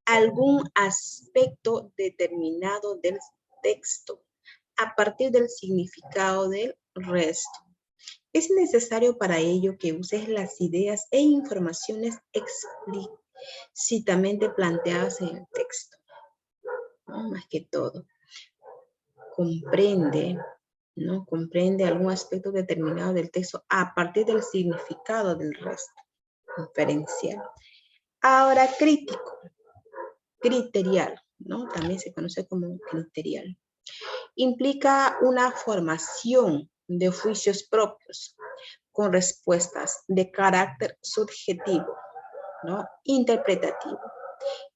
algún aspecto determinado del texto a partir del significado del resto. Es necesario para ello que uses las ideas e informaciones explícitamente planteadas en el texto, ¿no? Más que todo. Comprende, ¿no? Comprende algún aspecto determinado del texto a partir del significado del resto. Inferencial. Ahora, crítico. Criterial, ¿no? También se conoce como criterial. Implica una formación de juicios propios con respuestas de carácter subjetivo, ¿no? Interpretativo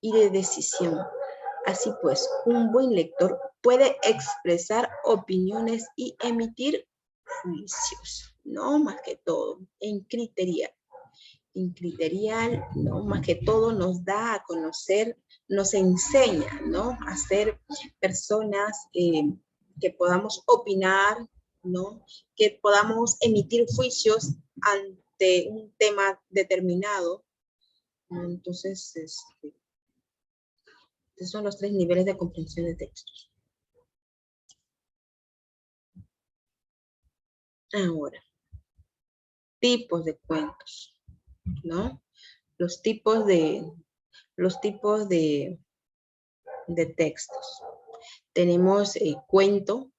y de decisión. Así pues, un buen lector puede expresar opiniones y emitir juicios, ¿no? Más que todo, en criterial. En criterial, ¿no? Más que todo nos da a conocer, nos enseña, ¿no? A ser personas que podamos opinar, ¿no? Que podamos emitir juicios ante un tema determinado, ¿no? Entonces, estos son los 3 niveles de comprensión de textos. Ahora, tipos de cuentos, ¿no? Los tipos de textos. Tenemos cuento,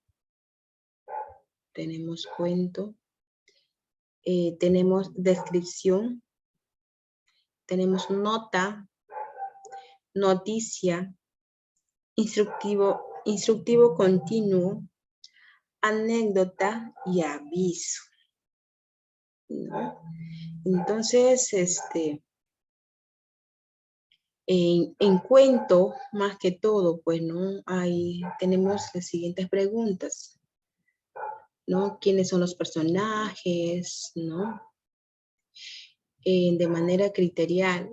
tenemos descripción, tenemos nota, noticia, instructivo continuo, anécdota y aviso, ¿no? Entonces, En cuento, más que todo, pues, ¿no? Tenemos las siguientes preguntas, ¿no? ¿Quiénes son los personajes, no? De manera criterial,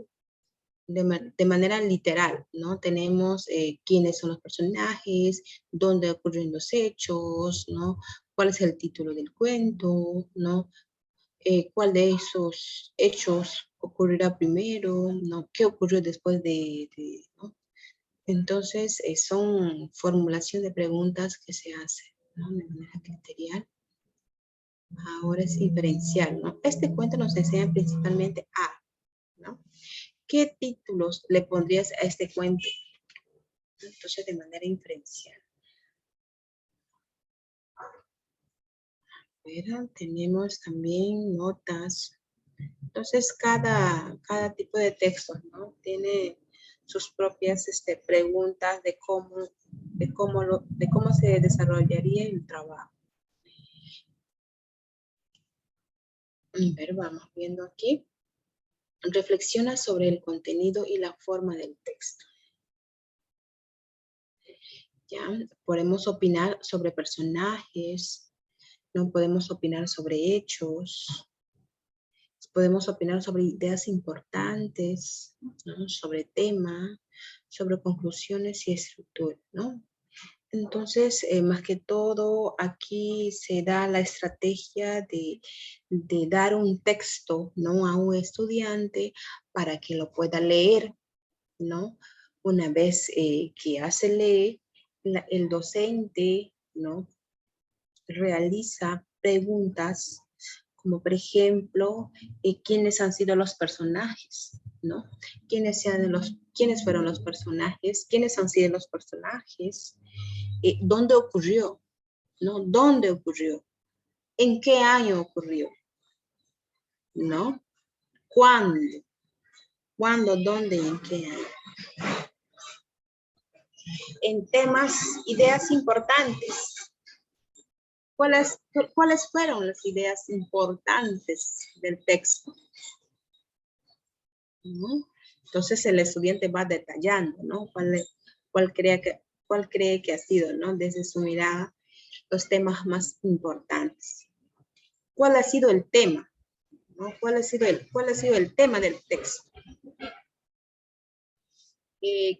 de manera literal, ¿no? Tenemos quiénes son los personajes, dónde ocurren los hechos, ¿no? ¿Cuál es el título del cuento, no? ¿Cuál de esos hechos ocurrirá primero, no? ¿Qué ocurrió después ¿no? Entonces, son formulación de preguntas que se hacen, ¿no? De manera criterial. Ahora es inferencial, ¿no? Este cuento nos enseña principalmente ¿no? ¿Qué títulos le pondrías a este cuento? Entonces, de manera inferencial. Pero tenemos también notas. Entonces, cada tipo de texto, ¿no? Tiene sus propias preguntas de cómo se desarrollaría el trabajo. Pero vamos viendo aquí. Reflexiona sobre el contenido y la forma del texto. Ya podemos opinar sobre personajes, no podemos opinar sobre hechos, podemos opinar sobre ideas importantes, ¿no? Sobre tema, sobre conclusiones y estructura, ¿no? Entonces, más que todo, aquí se da la estrategia de dar un texto, ¿no? A un estudiante para que lo pueda leer, ¿no? Una vez que ya se lee, el docente, ¿no? Realiza preguntas como, por ejemplo, ¿quiénes han sido los personajes? ¿No? ¿Quiénes fueron los personajes? ¿Quiénes han sido los personajes? ¿Dónde ocurrió? ¿No? ¿Dónde ocurrió? ¿En qué año ocurrió? ¿No? ¿Cuándo? ¿Cuándo, dónde y en qué año? En temas, ideas importantes. ¿Cuáles fueron las ideas importantes del texto? ¿No? Entonces el estudiante va detallando, ¿no? ¿Cuál cree que ha sido, ¿no? Desde su mirada, los temas más importantes. ¿Cuál ha sido el tema? ¿No? ¿Cuál ha sido el tema del texto?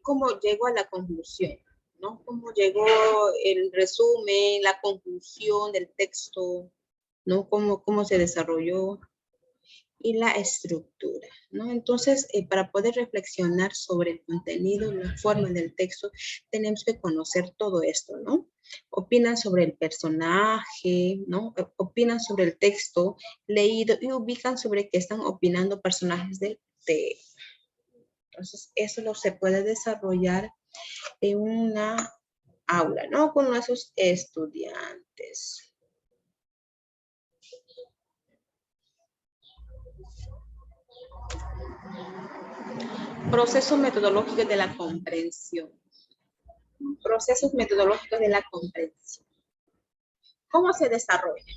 ¿Cómo llegó a la conclusión? ¿No? ¿Cómo llegó el resumen, la conclusión del texto? ¿No? ¿Cómo se desarrolló? Y la estructura, ¿no? Entonces, para poder reflexionar sobre el contenido y la forma del texto, tenemos que conocer todo esto, ¿no? Opinan sobre el personaje, ¿no? Opinan sobre el texto leído y ubican sobre qué están opinando personajes de Entonces, eso lo se puede desarrollar en una aula, ¿no? Con nuestros estudiantes. Procesos metodológicos de la comprensión. Procesos metodológicos de la comprensión. ¿Cómo se desarrolla?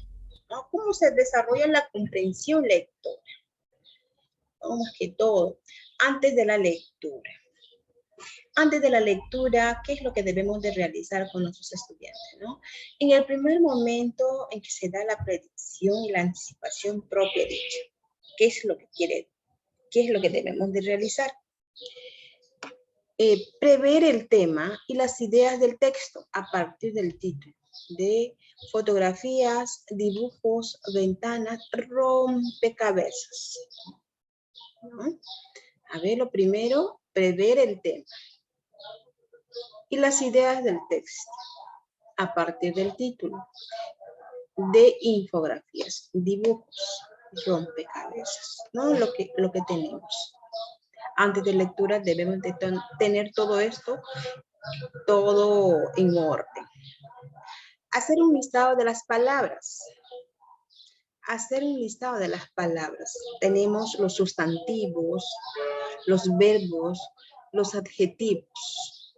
¿No? ¿Cómo se desarrolla la comprensión lectora? Más que todo, antes de la lectura. Antes de la lectura, ¿qué es lo que debemos de realizar con nuestros estudiantes, ¿no? En el primer momento en que se da la predicción y la anticipación propia dicha, ¿qué es lo que debemos de realizar? Prever el tema y las ideas del texto a partir del título, de fotografías, dibujos, ventanas, rompecabezas, ¿no? A ver, lo primero, prever el tema y las ideas del texto a partir del título, de infografías, dibujos, rompecabezas, ¿no? Lo que tenemos. Antes de lectura debemos de tener todo esto, todo en orden. Hacer un listado de las palabras. Hacer un listado de las palabras. Tenemos los sustantivos, los verbos, los adjetivos,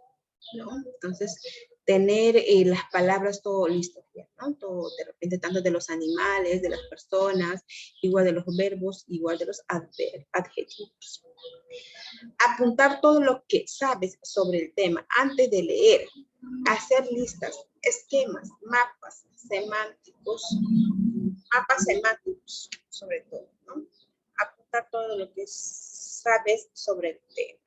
¿no? Entonces, tener las palabras todo listo, ¿no? Todo, de repente, tanto de los animales, de las personas, igual de los verbos, igual de los adjetivos. Apuntar todo lo que sabes sobre el tema antes de leer. Hacer listas, esquemas, mapas semánticos sobre todo, ¿no? Apuntar todo lo que sabes sobre el tema.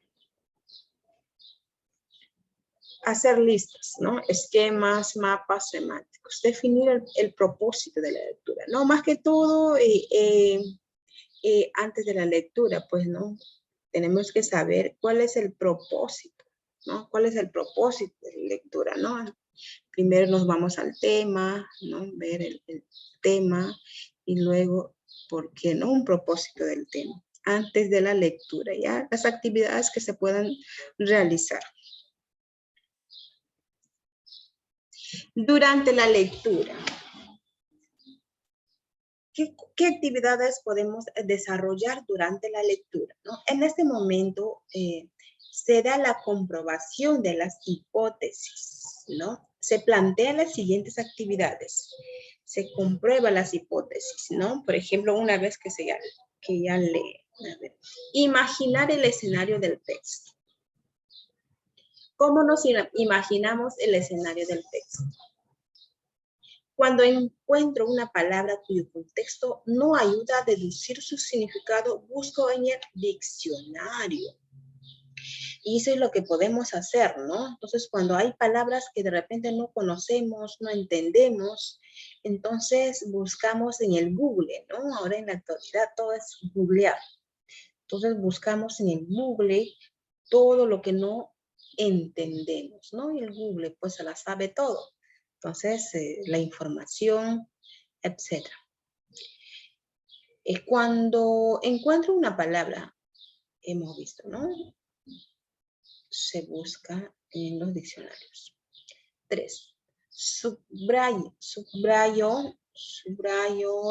Hacer listas, ¿no? Esquemas, mapas semánticos. Definir el propósito de la lectura, ¿no? Más que todo, antes de la lectura, pues, ¿no? Tenemos que saber cuál es el propósito, ¿no? ¿Cuál es el propósito de la lectura, ¿no? Primero nos vamos al tema, ¿no? Ver el tema y luego, ¿por qué no? Un propósito del tema. Antes de la lectura, ¿ya? Las actividades que se puedan realizar. Durante la lectura, ¿qué actividades podemos desarrollar durante la lectura, ¿no? En este momento se da la comprobación de las hipótesis, ¿no? Se plantean las siguientes actividades. Se comprueba las hipótesis, ¿no? Por ejemplo, una vez que ya lee. A ver, imaginar el escenario del texto. ¿Cómo nos imaginamos el escenario del texto? Cuando encuentro una palabra cuyo contexto no ayuda a deducir su significado, busco en el diccionario. Y eso es lo que podemos hacer, ¿no? Entonces, cuando hay palabras que de repente no conocemos, no entendemos, entonces buscamos en el Google, ¿no? Ahora en la actualidad todo es googlear. Entonces buscamos en el Google todo lo que no entendemos, ¿no? Y el Google pues se la sabe todo. Entonces, la información, etc. Cuando encuentro una palabra, hemos visto, ¿no? Se busca en los diccionarios. 3. Subrayo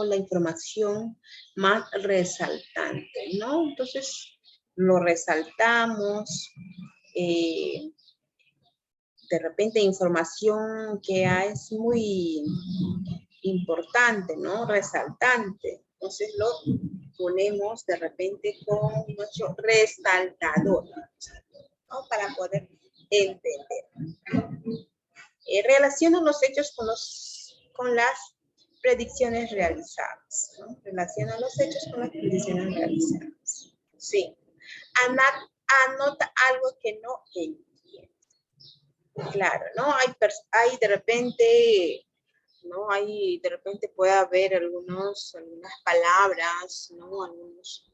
la información más resaltante, ¿no? Entonces, lo resaltamos. De repente información que es muy importante, ¿no? Resaltante. Entonces lo ponemos de repente con nuestro resaltador, ¿no? Para poder entender. Relaciona los hechos con las predicciones realizadas, ¿no? Relaciona los hechos con las predicciones realizadas. Sí. Anota algo que no entiende. Claro, ¿no? Hay de repente, ¿no? Hay de repente puede haber algunas palabras, ¿no? Algunos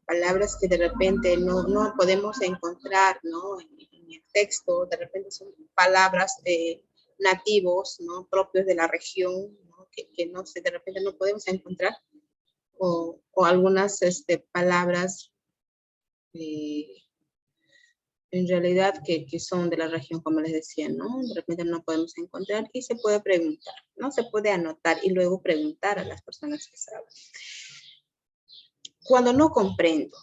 palabras que de repente no podemos encontrar, ¿no? En el texto, de repente son palabras nativos, ¿no? Propios de la región, ¿no? Que no sé, de repente no podemos encontrar, o algunas palabras en realidad que son de la región, como les decía, ¿no? De repente no podemos encontrar y se puede preguntar, ¿no? Se puede anotar y luego preguntar a las personas que saben. Cuando no comprendo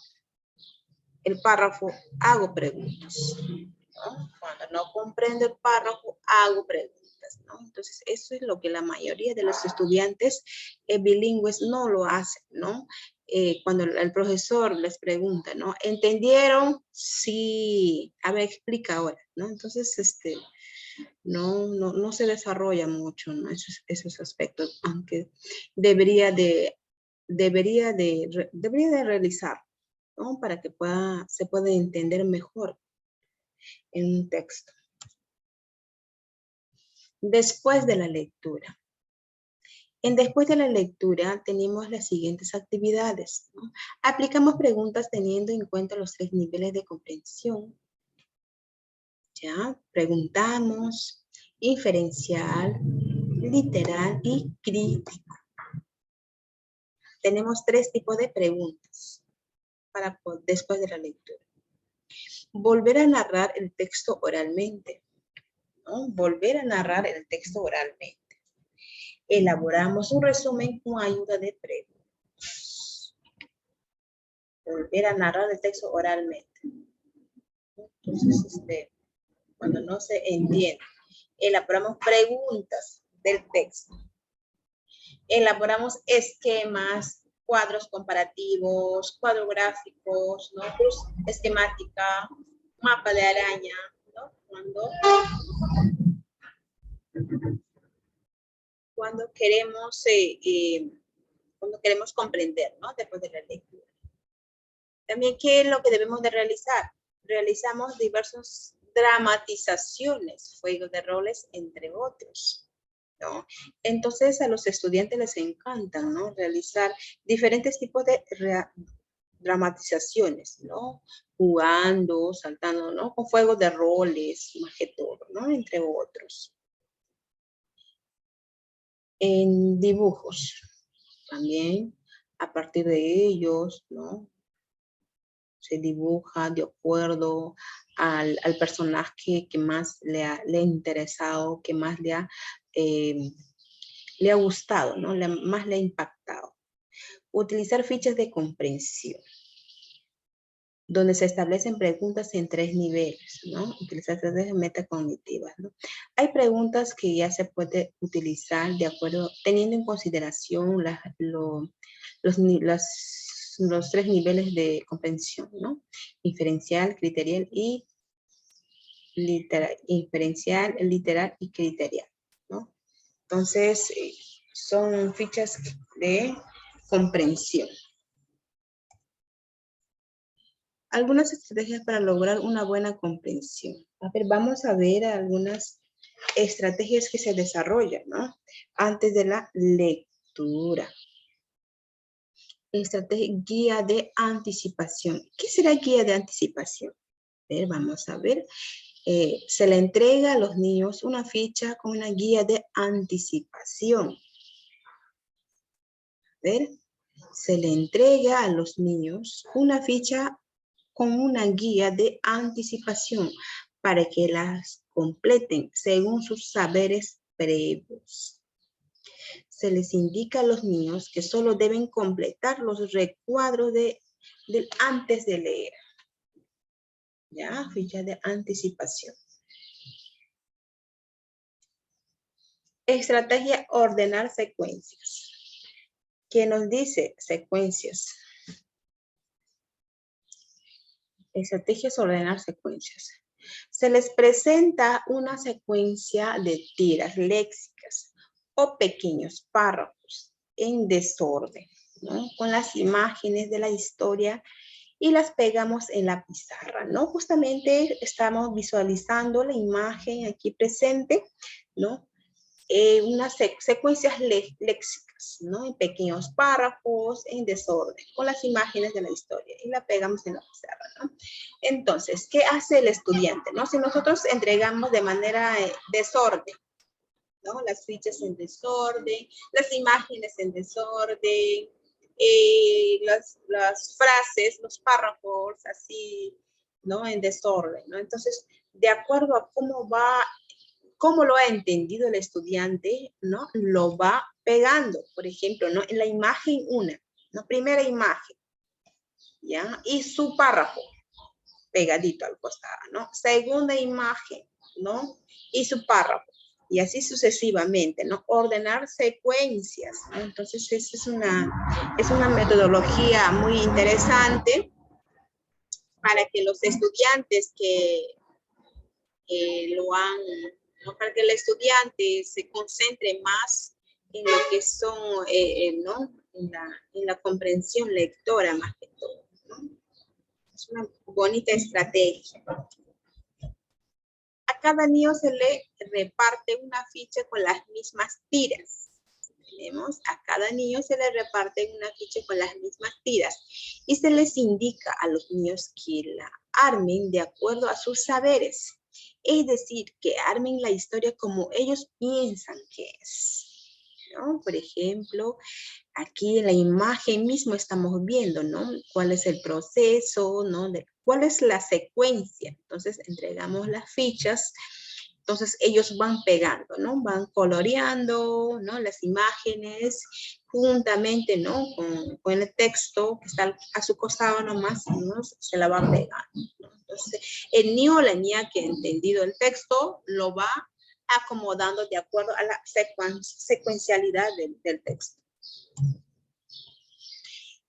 el párrafo, hago preguntas, ¿no? Cuando no comprendo el párrafo, hago preguntas, ¿no? Entonces, eso es lo que la mayoría de los estudiantes bilingües no lo hacen, ¿no? Cuando el profesor les pregunta, ¿no? ¿Entendieron? Sí. A ver, explica ahora, ¿no? Entonces, no se desarrolla mucho, ¿no? Esos aspectos, aunque debería de realizar, ¿no? Para que se pueda entender mejor en un texto. Después de la lectura. Después de la lectura tenemos las siguientes actividades, ¿no? Aplicamos preguntas teniendo en cuenta los 3 niveles de comprensión. ¿Ya? Preguntamos, inferencial, literal y crítico. Tenemos 3 tipos de preguntas después de la lectura. Volver a narrar el texto oralmente, ¿no? Volver a narrar el texto oralmente. Elaboramos un resumen con ayuda de preguntas. Volver a narrar el texto oralmente. Entonces, cuando no se entiende, elaboramos preguntas del texto. Elaboramos esquemas cuadros comparativos, cuadros gráficos, ¿no? Cruz esquemática, mapa de araña, ¿no? Cuando queremos comprender, ¿no? Después de la lectura. También, ¿qué es lo que debemos de realizar? Realizamos diversas dramatizaciones, juegos de roles, entre otros, ¿no? Entonces, a los estudiantes les encanta, ¿no? Realizar diferentes tipos de dramatizaciones, ¿no? Jugando, saltando, ¿no? Con juegos de roles, más que todo, ¿no? Entre otros. En dibujos, también, a partir de ellos, ¿no? Se dibuja de acuerdo al personaje que más le ha interesado, que más le ha gustado, ¿no? Más le ha impactado. Utilizar fichas de comprensión, donde se establecen preguntas en 3 niveles, ¿no? Utilizar estrategias metacognitivas, ¿no? Hay preguntas que ya se puede utilizar de acuerdo, teniendo en consideración los 3 niveles de comprensión, ¿no? Inferencial, criterial y literal. Inferencial, literal y criterial, ¿no? Entonces, son fichas de comprensión. Algunas estrategias para lograr una buena comprensión. A ver, vamos a ver algunas estrategias que se desarrollan, ¿no? Antes de la lectura. Estrategia, guía de anticipación. ¿Qué será guía de anticipación? A ver, vamos a ver. Se le entrega a los niños una ficha con una guía de anticipación. A ver, se le entrega a los niños una ficha con una guía de anticipación para que las completen según sus saberes previos. Se les indica a los niños que solo deben completar los recuadros del antes de leer. ¿Ya? Ficha de anticipación. Estrategia ordenar secuencias. ¿Qué nos dice? Secuencias. Estrategias ordenar secuencias. Se les presenta una secuencia de tiras léxicas o pequeños párrafos en desorden, ¿no? Con las imágenes de la historia y las pegamos en la pizarra, ¿no? Justamente estamos visualizando la imagen aquí presente, ¿no? Unas secuencias léxicas, ¿no? En pequeños párrafos, en desorden, con las imágenes de la historia y la pegamos en la pizarra, ¿no? Entonces, ¿qué hace el estudiante, no? Si nosotros entregamos de manera desorden, ¿no? Las fichas en desorden, las imágenes en desorden, las frases, los párrafos así, ¿no? En desorden, ¿no? Entonces, de acuerdo a cómo lo ha entendido el estudiante, ¿no? Lo va pegando, por ejemplo, ¿no? En la imagen 1, ¿no? Primera imagen, ¿ya? Y su párrafo pegadito al costado, ¿no? Segunda imagen, ¿no? Y su párrafo. Y así sucesivamente, ¿no? Ordenar secuencias, ¿no? Entonces, esa es una metodología muy interesante para que los estudiantes que ¿no? Para que el estudiante se concentre más en lo que son, ¿no? En la comprensión lectora más que todo, ¿no? Es una bonita estrategia. A cada niño se le reparte una ficha con las mismas tiras. Tenemos, a cada niño se le reparte una ficha con las mismas tiras y se les indica a los niños que la armen de acuerdo a sus saberes. Es decir, que armen la historia como ellos piensan que es, ¿no? Por ejemplo, aquí en la imagen mismo estamos viendo, ¿no? Cuál es el proceso, ¿no? Cuál es la secuencia. Entonces, entregamos las fichas. Entonces, ellos van pegando, ¿no? Van coloreando, ¿no? Las imágenes juntamente, ¿no? Con el texto que está a su costado nomás, ¿no? Se la van pegando, ¿no? Entonces, el niño o la niña que ha entendido el texto lo va acomodando de acuerdo a la secuencialidad del texto.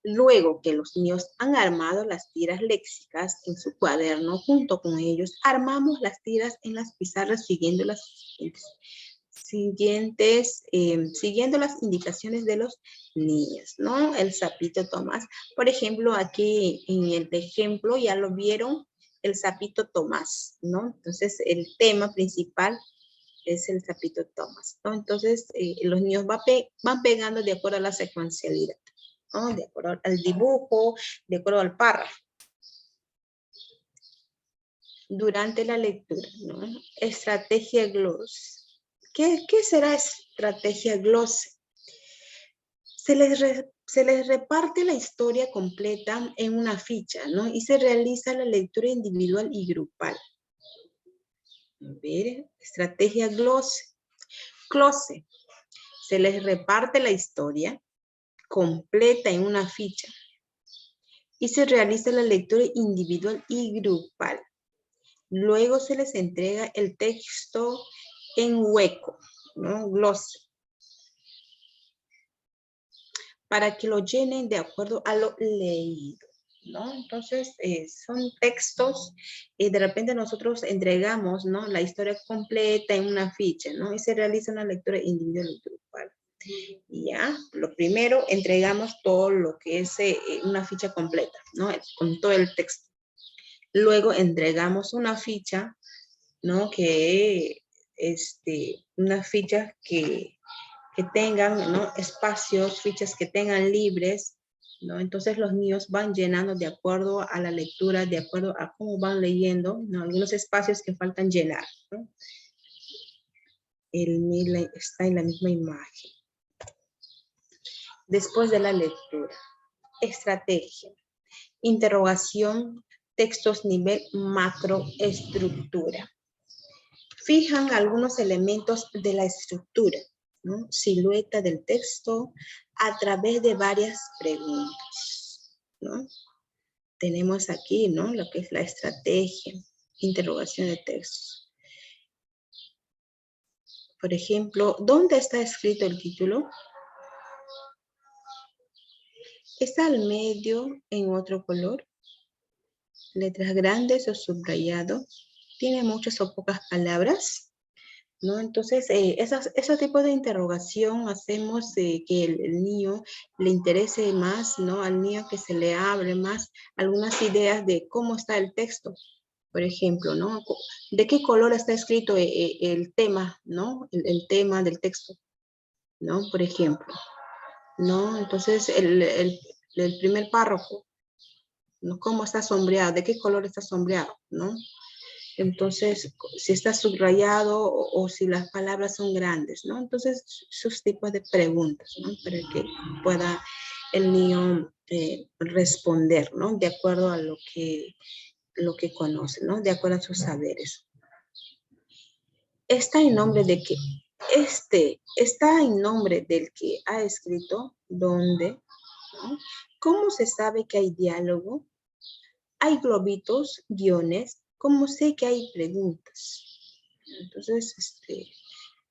Luego que los niños han armado las tiras léxicas en su cuaderno, junto con ellos, armamos las tiras en las pizarras siguiendo siguiendo las indicaciones de los niños, ¿no? El sapito Tomás. Por ejemplo, aquí en el ejemplo ya lo vieron, el sapito Tomás, ¿no? Entonces, el tema principal es el sapito Tomás, ¿no? Entonces, los niños van pegando de acuerdo a la secuencialidad, ¿no? De acuerdo al dibujo, de acuerdo al párrafo. Durante la lectura, ¿no? Estrategia glose. ¿Qué será estrategia glose? Se les reparte la historia completa en una ficha, ¿no? Y se realiza la lectura individual y grupal. A ver, estrategia glose. Close. Se les reparte la historia completa en una ficha y se realiza la lectura individual y grupal. Luego se les entrega el texto en hueco, ¿no? Glose, para que lo llenen de acuerdo a lo leído, ¿no? Entonces, son textos y de repente nosotros entregamos, ¿no? La historia completa en una ficha, ¿no? Y se realiza una lectura individual y grupal. Ya, lo primero, entregamos todo lo que es una ficha completa, ¿no? Con todo el texto. Luego entregamos una ficha, ¿no? Una ficha que tengan, ¿no? Espacios, fichas que tengan libres, ¿no? Entonces los niños van llenando de acuerdo a la lectura, de acuerdo a cómo van leyendo, ¿no? Algunos espacios que faltan llenar, ¿no? Está en la misma imagen. Después de la lectura, estrategia, interrogación, textos nivel macroestructura. Fijan algunos elementos de la estructura, ¿no? Silueta del texto a través de varias preguntas, ¿no? Tenemos aquí, ¿no? Lo que es la estrategia, interrogación de textos. Por ejemplo, ¿dónde está escrito el título? ¿Está al medio en otro color? ¿Letras grandes o subrayado? ¿Tiene muchas o pocas palabras? ¿No? Entonces, ese tipo de interrogación hacemos que el niño le interese más, ¿no? Al niño que se le abre más algunas ideas de cómo está el texto. Por ejemplo, ¿no? ¿De qué color está escrito el tema, ¿no? El tema del texto, ¿no? Por ejemplo, ¿no? Entonces, el primer párrafo, ¿no? ¿Cómo está sombreado? ¿De qué color está sombreado, ¿no? Entonces, si está subrayado o si las palabras son grandes, ¿no? Entonces, esos tipos de preguntas, ¿no? Para que pueda el niño responder, ¿no? De acuerdo a lo que conoce, ¿no? De acuerdo a sus saberes. Está en nombre de que está en nombre del que ha escrito, ¿dónde? ¿No? ¿Cómo se sabe que hay diálogo? Hay globitos, guiones, ¿cómo sé que hay preguntas? Entonces,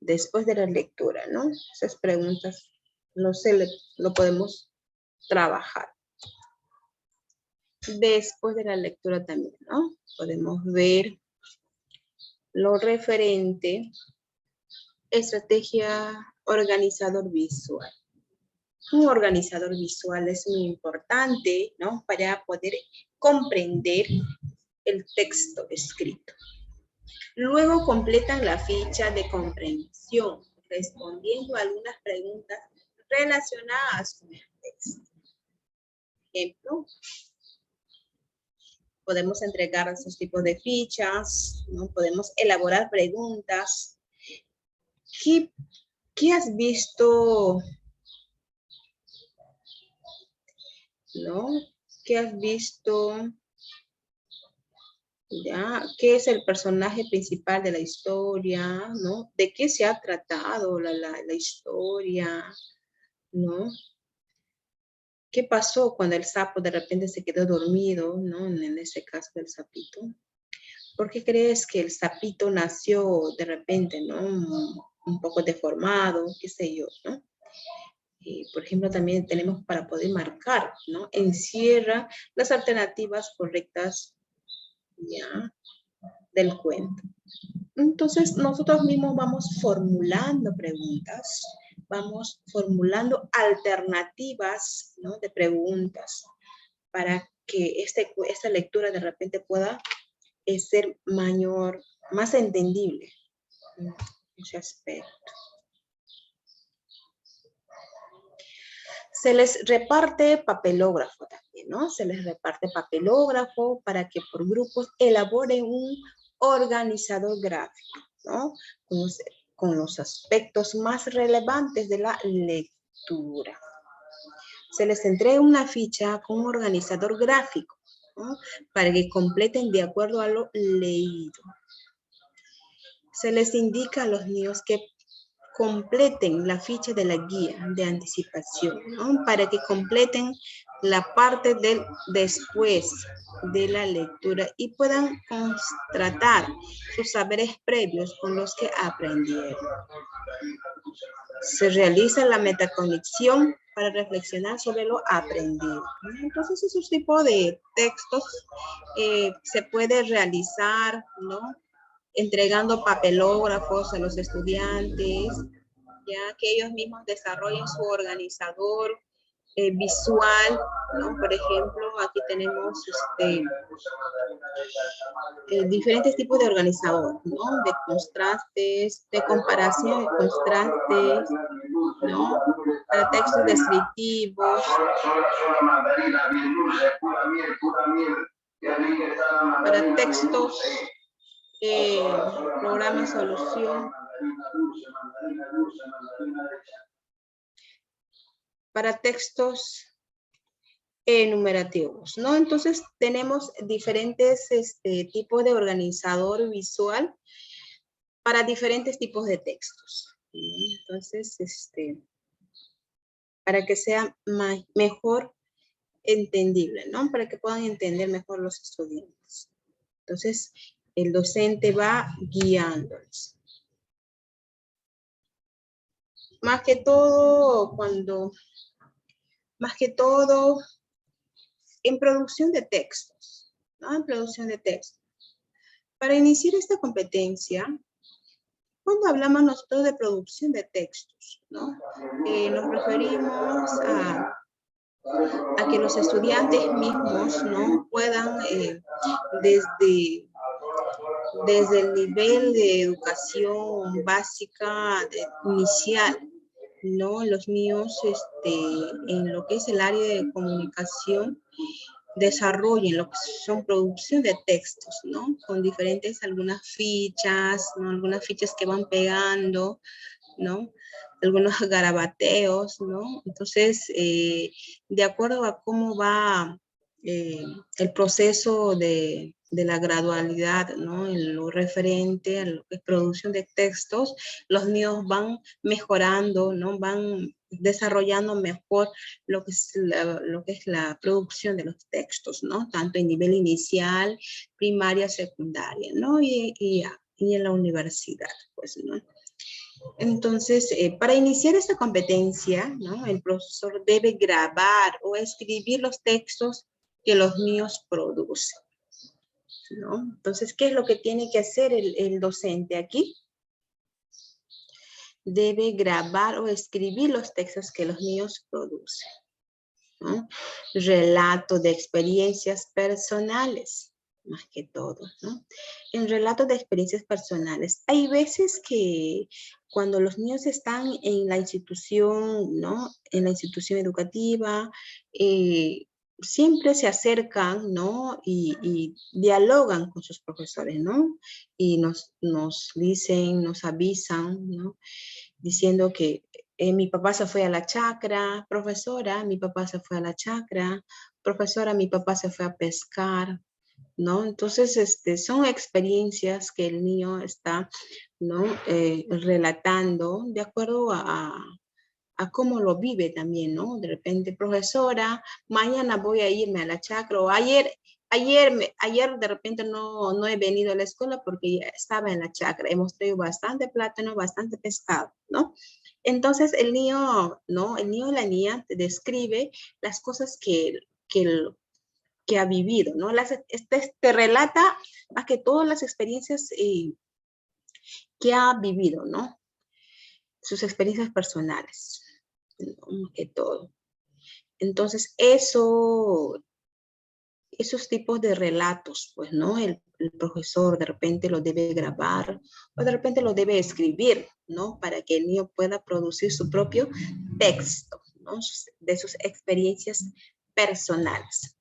después de la lectura, ¿no? Esas preguntas lo podemos trabajar. Después de la lectura también, ¿no? Podemos ver lo referente, estrategia organizador visual. Un organizador visual es muy importante, ¿no? Para poder comprender el texto escrito. Luego completan la ficha de comprensión, respondiendo a algunas preguntas relacionadas con el texto. Por ejemplo, podemos entregar esos tipos de fichas, ¿no? Podemos elaborar preguntas. ¿Qué has visto? ¿No? ¿Qué has visto? ¿Ya? ¿Qué es el personaje principal de la historia? ¿No? ¿De qué se ha tratado la historia? ¿No? ¿Qué pasó cuando el sapo de repente se quedó dormido? ¿No? En este caso del sapito. ¿Por qué crees que el sapito nació de repente, ¿no? Un poco deformado, qué sé yo, ¿no? Por ejemplo, también tenemos para poder marcar, ¿no? Encierra las alternativas correctas, ¿ya?, del cuento. Entonces, nosotros mismos vamos formulando preguntas, vamos formulando alternativas, ¿no?, de preguntas para que esta lectura de repente pueda ser más entendible en ese aspecto. Se les reparte papelógrafo también, ¿no? Se les reparte papelógrafo para que por grupos elaboren un organizador gráfico, ¿no? Con los aspectos más relevantes de la lectura. Se les entrega una ficha con un organizador gráfico, ¿no?, para que completen de acuerdo a lo leído. Se les indica a los niños que completen la ficha de la guía de anticipación, ¿no?, para que completen la parte del después de la lectura y puedan constatar sus saberes previos con los que aprendieron. Se realiza la metaconexión para reflexionar sobre lo aprendido. Entonces, esos tipos de textos se puede realizar, ¿no?, entregando papelógrafos a los estudiantes, ya que ellos mismos desarrollen su organizador visual, ¿no? Por ejemplo, aquí tenemos diferentes tipos de organizador, ¿no?, de contrastes, de comparación de contrastes, ¿no?, para textos descriptivos, para textos, programa solución, para textos enumerativos, ¿no? Entonces tenemos diferentes tipos de organizador visual para diferentes tipos de textos. Entonces, para que sea mejor entendible, ¿no? Para que puedan entender mejor los estudiantes. Entonces, el docente va guiándoles. Más que todo, en producción de textos, ¿no? En producción de textos. Para iniciar esta competencia, cuando hablamos nosotros de producción de textos, ¿no?, nos referimos a que los estudiantes mismos, ¿no?, puedan desde el nivel de educación básica inicial, ¿no?, los niños en lo que es el área de comunicación desarrollen lo que son producción de textos, ¿no?, con diferentes, algunas fichas, ¿no?, algunas fichas que van pegando, ¿no?, algunos garabateos, ¿no? Entonces, de acuerdo a cómo va el proceso de la gradualidad, ¿no?, en lo referente a lo que es producción de textos, los niños van mejorando, ¿no?, van desarrollando mejor lo que es la producción de los textos, ¿no?, tanto en nivel inicial, primaria, secundaria, ¿no?, y en la universidad, pues, ¿no? Entonces, para iniciar esta competencia, ¿no?, el profesor debe grabar o escribir los textos que los niños producen, ¿no? Entonces, ¿qué es lo que tiene que hacer el docente aquí? Debe grabar o escribir los textos que los niños producen, ¿no? Relato de experiencias personales, más que todo, ¿no? En relatos de experiencias personales, hay veces que cuando los niños están en la institución, ¿no?, en la institución educativa, siempre se acercan, ¿no?, y dialogan con sus profesores, ¿no? Y nos dicen, nos avisan, ¿no?, diciendo que mi papá se fue a la chacra, profesora, mi papá se fue a la chacra, profesora, mi papá se fue a pescar, ¿no? Entonces, son experiencias que el niño está, ¿no?, relatando de acuerdo a cómo lo vive también, ¿no? De repente, profesora, mañana voy a irme a la chacra, o ayer de repente no he venido a la escuela porque ya estaba en la chacra, hemos traído bastante plátano, bastante pescado, ¿no? Entonces el niño, ¿no? El niño o la niña te describe las cosas que ha vivido, ¿no? Te relata más que todas las experiencias que ha vivido, ¿no? Sus experiencias personales, ¿no? Más que todo. Entonces esos tipos de relatos, pues, ¿no? El profesor de repente lo debe grabar o de repente lo debe escribir, ¿no? Para que el niño pueda producir su propio texto, ¿no? De sus experiencias personales.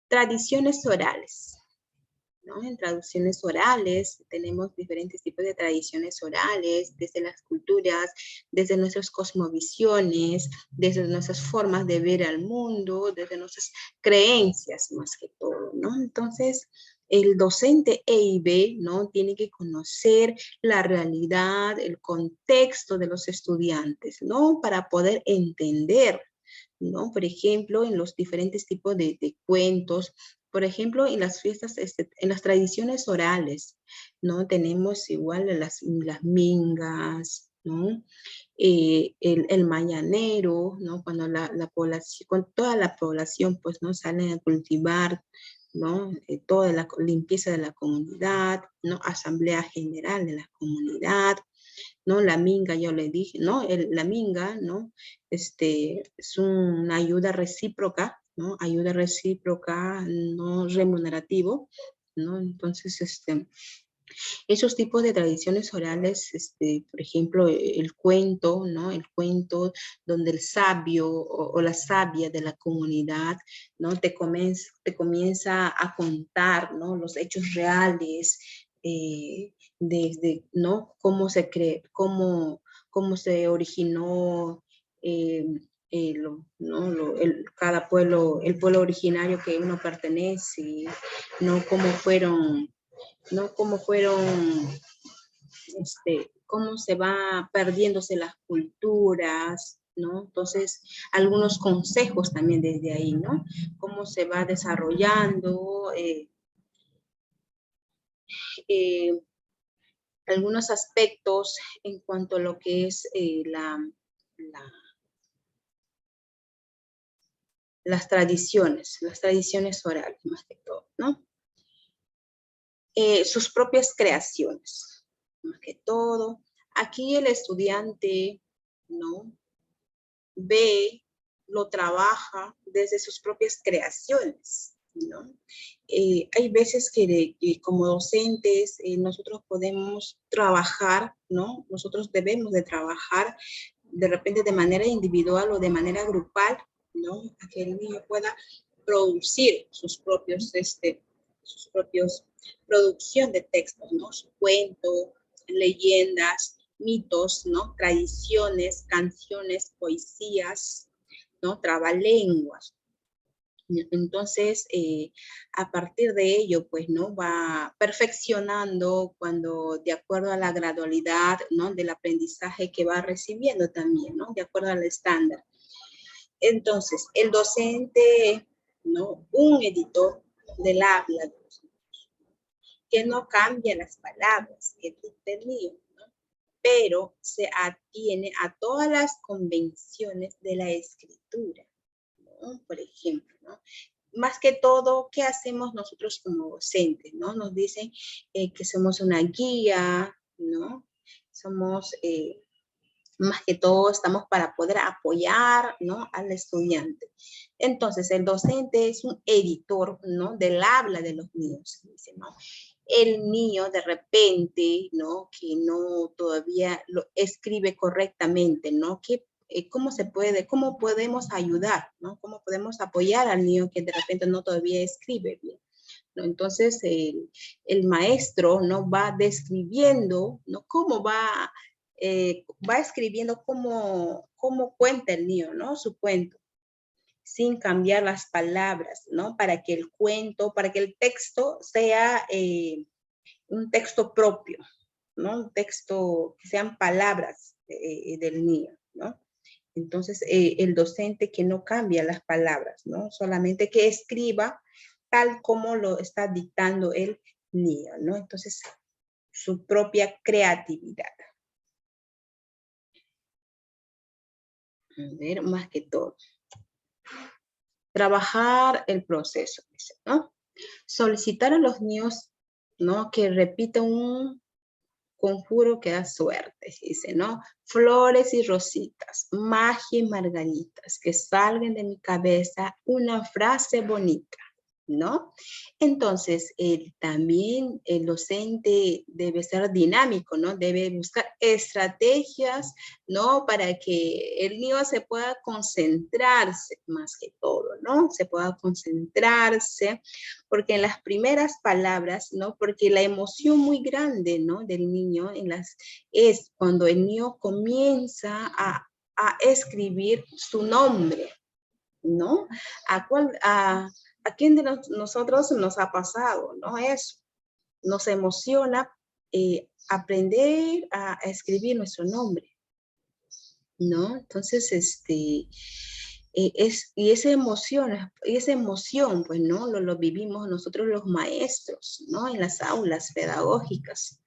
Tradiciones orales, ¿no? En tradiciones orales tenemos diferentes tipos de tradiciones orales, desde las culturas, desde nuestras cosmovisiones, desde nuestras formas de ver al mundo, desde nuestras creencias más que todo, ¿no? Entonces, el docente EIB, ¿no? Tiene que conocer la realidad, el contexto de los estudiantes, ¿no? Para poder entender, ¿no? Por ejemplo, en los diferentes tipos de cuentos, por ejemplo, en las fiestas, en las tradiciones orales, ¿no? Tenemos igual las mingas, ¿no? El mañanero, ¿no? Cuando la población, cuando toda la población, pues, ¿no? Sale a cultivar, ¿no? Toda la limpieza de la comunidad, ¿no? Asamblea general de la comunidad, ¿no? La minga, yo le dije, ¿no? La minga, ¿no? Es una ayuda recíproca, ¿no? Ayuda recíproca, no remunerativo, ¿no? Entonces, esos tipos de tradiciones orales, por ejemplo, el cuento, ¿no? El cuento donde el sabio o la sabia de la comunidad, ¿no? Te comienza a contar, ¿no? Los hechos reales, desde, ¿no? Cómo se cree, cómo se originó eh, cada pueblo, el pueblo originario que uno pertenece, ¿no? ¿No? Cómo se va perdiéndose las culturas, ¿no? Entonces, algunos consejos también desde ahí, ¿no? Cómo se va desarrollando, eh, algunos aspectos en cuanto a lo que es las tradiciones orales, más que todo, ¿no? Sus propias creaciones, más que todo. Aquí el estudiante, ¿no? Ve, lo trabaja desde sus propias creaciones, ¿no? Hay veces que como docentes nosotros podemos trabajar, ¿no? Nosotros debemos de trabajar de repente de manera individual o de manera grupal, ¿no? A que el niño pueda producir sus propios producción de textos, ¿no? Su cuento, leyendas, mitos, ¿no? Tradiciones, canciones, poesías, ¿no? Trabalenguas. Entonces, a partir de ello, pues, ¿no? Va perfeccionando cuando, de acuerdo a la gradualidad, ¿no? Del aprendizaje que va recibiendo también, ¿no? De acuerdo al estándar. Entonces, el docente, ¿no? Un editor del habla, que no cambia las palabras que dicta el niño, ¿no? Pero se atiene a todas las convenciones de la escritura, ¿no? Por ejemplo, ¿no? Más que todo, ¿qué hacemos nosotros como docentes, no? Nos dicen que somos una guía, ¿no? Somos, más que todo, estamos para poder apoyar, ¿no? Al estudiante. Entonces, el docente es un editor, ¿no? Del habla de los niños, dice, ¿no? El niño de repente, ¿no? Que no todavía lo escribe correctamente, ¿no? ¿Cómo podemos ayudar, ¿no? ¿Cómo podemos apoyar al niño que de repente no todavía escribe bien? ¿No? Entonces, el maestro, ¿no? Va describiendo, ¿no? Va escribiendo cómo cuenta el niño, ¿no? Su cuento, sin cambiar las palabras, ¿no? Para que el cuento, para que el texto sea un texto propio, ¿no? Un texto que sean palabras del niño, ¿no? Entonces, el docente que no cambia las palabras, ¿no? Solamente que escriba tal como lo está dictando el niño, ¿no? Entonces, su propia creatividad. A ver, más que todo. Trabajar el proceso, dice, ¿no? Solicitar a los niños, ¿no? Que repitan un conjuro que da suerte, dice, ¿no? Flores y rositas, magia y margaritas, que salgan de mi cabeza una frase bonita, ¿no? Entonces, también el docente debe ser dinámico, ¿no? Debe buscar estrategias, ¿no? Para que el niño se pueda concentrarse más que todo, ¿no? Se pueda concentrarse, porque en las primeras palabras, ¿no? Porque la emoción muy grande, ¿no? Del niño es cuando el niño comienza a escribir su nombre, ¿no? ¿A quién de nosotros nos ha pasado, no? Eso nos emociona aprender a escribir nuestro nombre, ¿no? Entonces, y esa emoción, pues, ¿no? Lo vivimos nosotros los maestros, ¿no? En las aulas pedagógicas,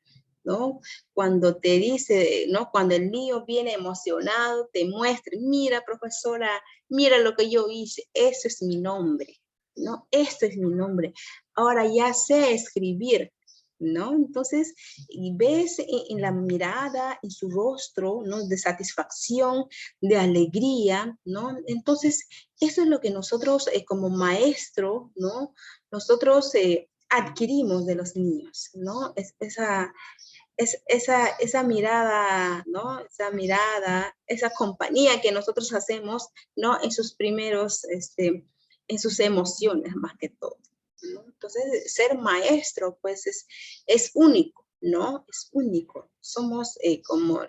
¿no? Cuando te dice, ¿no? Cuando el niño viene emocionado, te muestra, mira, profesora, mira lo que yo hice, ese es mi nombre, ¿no? Este es mi nombre. Ahora ya sé escribir, ¿no? Entonces, y ves en la mirada, en su rostro, ¿no? De satisfacción, de alegría, ¿no? Entonces, eso es lo que nosotros como maestro, ¿no? Nosotros adquirimos de los niños, ¿no? Esa mirada, ¿no? Esa mirada, esa compañía que nosotros hacemos, ¿no? En sus primeros, en sus emociones más que todo, ¿no? Entonces, ser maestro, pues, es único, ¿no? Es único. Somos como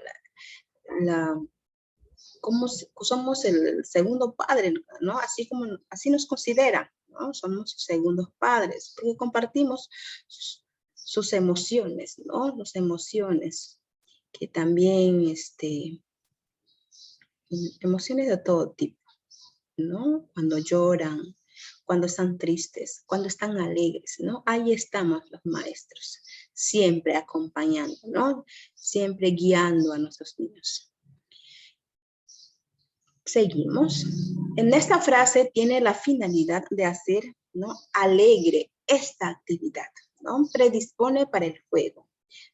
como somos el segundo padre, ¿no? Así nos consideran, ¿no? Somos sus segundos padres, porque compartimos sus emociones, ¿no? Las emociones, que también, emociones de todo tipo, ¿no? Cuando lloran, cuando están tristes, cuando están alegres, ¿no? Ahí estamos los maestros, siempre acompañando, ¿no? Siempre guiando a nuestros niños. Seguimos. En esta frase tiene la finalidad de hacer, ¿no? Alegre esta actividad, ¿no? Predispone para el juego,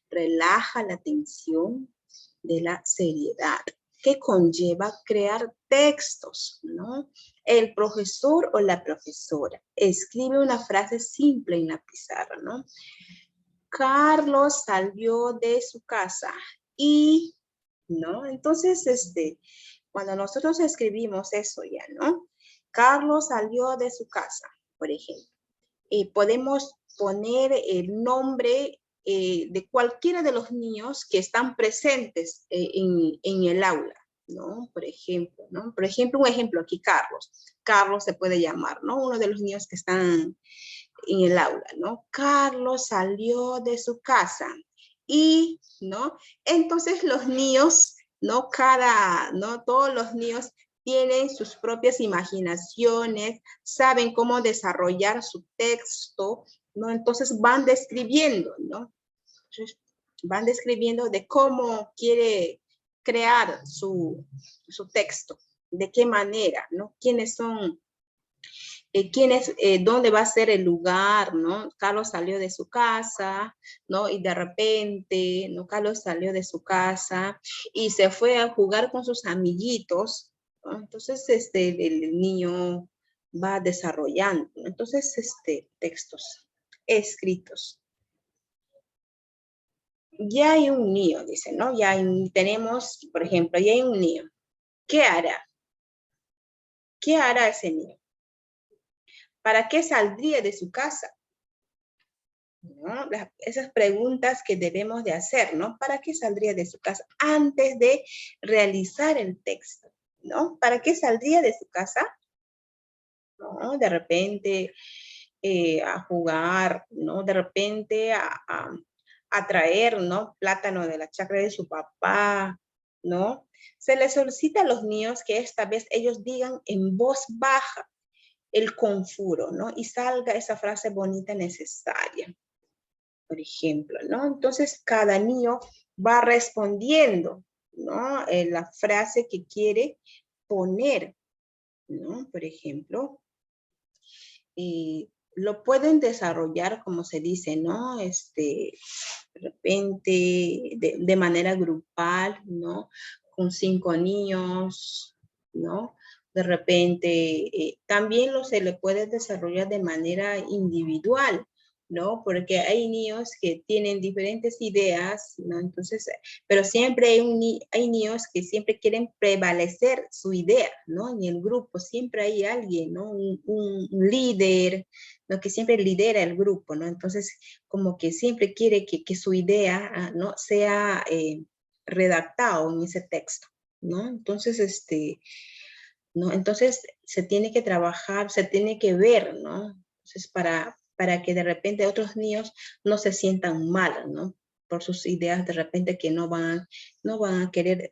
relaja la tensión de la seriedad que conlleva crear textos, ¿no? El profesor o la profesora escribe una frase simple en la pizarra, ¿no? Carlos salió de su casa y, ¿no? Entonces, cuando nosotros escribimos eso ya, ¿no? Carlos salió de su casa, por ejemplo. Podemos poner el nombre de cualquiera de los niños que están presentes en el aula, ¿no? Por ejemplo, ¿no? Por ejemplo, un ejemplo aquí, Carlos. Carlos se puede llamar, ¿no? Uno de los niños que están en el aula, ¿no? Carlos salió de su casa y, ¿no? Entonces los niños, ¿no? ¿no? Todos los niños tienen sus propias imaginaciones, saben cómo desarrollar su texto, ¿no? Entonces van describiendo, ¿no? Entonces, van describiendo de cómo quiere crear su texto, de qué manera, ¿no? ¿Quiénes son? ¿Dónde va a ser el lugar, no? Carlos salió de su casa, ¿no? Y de repente, ¿no? Carlos salió de su casa y se fue a jugar con sus amiguitos, ¿no? Entonces, el niño va desarrollando, ¿no? Entonces, textos escritos. Ya hay un niño, dice, ¿no? Tenemos, por ejemplo, ya hay un niño. ¿Qué hará? ¿Qué hará ese niño? ¿Para qué saldría de su casa? ¿No? Esas preguntas que debemos de hacer, ¿no? ¿Para qué saldría de su casa antes de realizar el texto? ¿No? ¿Para qué saldría de su casa? ¿No? De repente a jugar, ¿no? De repente a traer, ¿no? Plátano de la chacra de su papá, ¿no? Se les solicita a los niños que esta vez ellos digan en voz baja el conjuro, ¿no? Y salga esa frase bonita necesaria, por ejemplo, ¿no? Entonces, cada niño va respondiendo, ¿no? La frase que quiere poner, ¿no? Por ejemplo, lo pueden desarrollar, como se dice, ¿no? De repente, de manera grupal, ¿no? Con 5 niños, ¿no? De repente, también se le puede desarrollar de manera individual, ¿no? Porque hay niños que tienen diferentes ideas, ¿no? Entonces, pero siempre hay niños que siempre quieren prevalecer su idea, ¿no? En el grupo siempre hay alguien, ¿no? Un líder, ¿no? Que siempre lidera el grupo, ¿no? Entonces, como que siempre quiere que su idea, ¿no? Sea redactado en ese texto, ¿no? Entonces, ¿no? Entonces, se tiene que trabajar, se tiene que ver, ¿no? Entonces, para que de repente otros niños no se sientan mal, ¿no? Por sus ideas de repente que no van a querer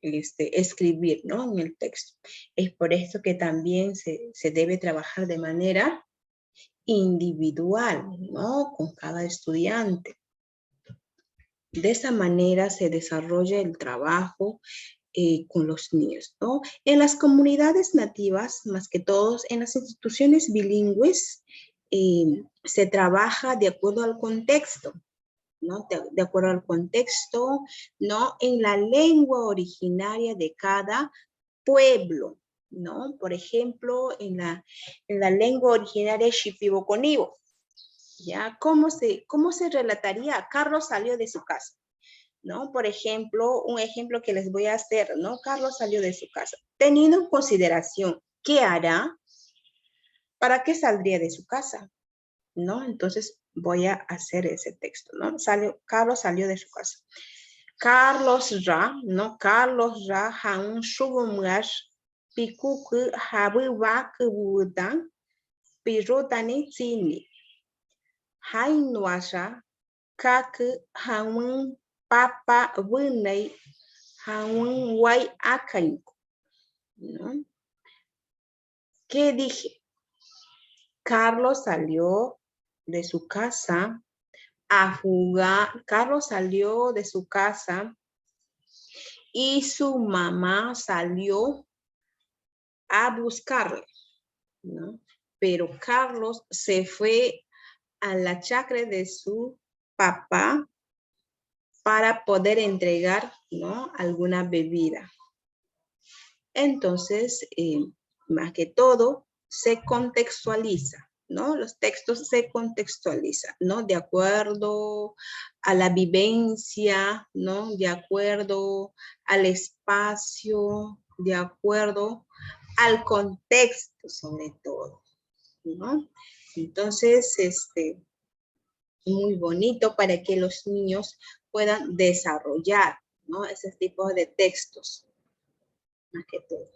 escribir, ¿no? En el texto. Es por esto que también se debe trabajar de manera individual, ¿no? Con cada estudiante. De esa manera se desarrolla el trabajo con los niños, ¿no? En las comunidades nativas, más que todos, en las instituciones bilingües, se trabaja de acuerdo al contexto, ¿no? De acuerdo al contexto, ¿no? En la lengua originaria de cada pueblo, ¿no? Por ejemplo, en la lengua originaria shipibo-conibo, ¿ya? ¿Cómo se relataría? Carlos salió de su casa, ¿no? Por ejemplo, un ejemplo que les voy a hacer, ¿no? Carlos salió de su casa. Teniendo en consideración qué hará, ¿para qué saldría de su casa? ¿No? Entonces voy a hacer ese texto, ¿no? Carlos salió de su casa. Carlos Ra, ¿no? Carlos Ra, Han Shugumgash, Pikuku, Habuwa, Kubudan, Pirutani, Zini. Hain Nuasha, Kak, Hamun, Papa, Bunei, Hamun, Wai, Akain, ¿no? ¿Qué dije? Carlos salió de su casa a jugar. Carlos salió de su casa y su mamá salió a buscarle, ¿no? Pero Carlos se fue a la chacra de su papá para poder entregar, ¿no? Alguna bebida. Entonces, más que todo, se contextualiza, ¿no? Los textos se contextualizan, ¿no? De acuerdo a la vivencia, ¿no? De acuerdo al espacio, de acuerdo al contexto, sobre todo, ¿no? Entonces, muy bonito para que los niños puedan desarrollar, ¿no? Ese tipo de textos, más que todo.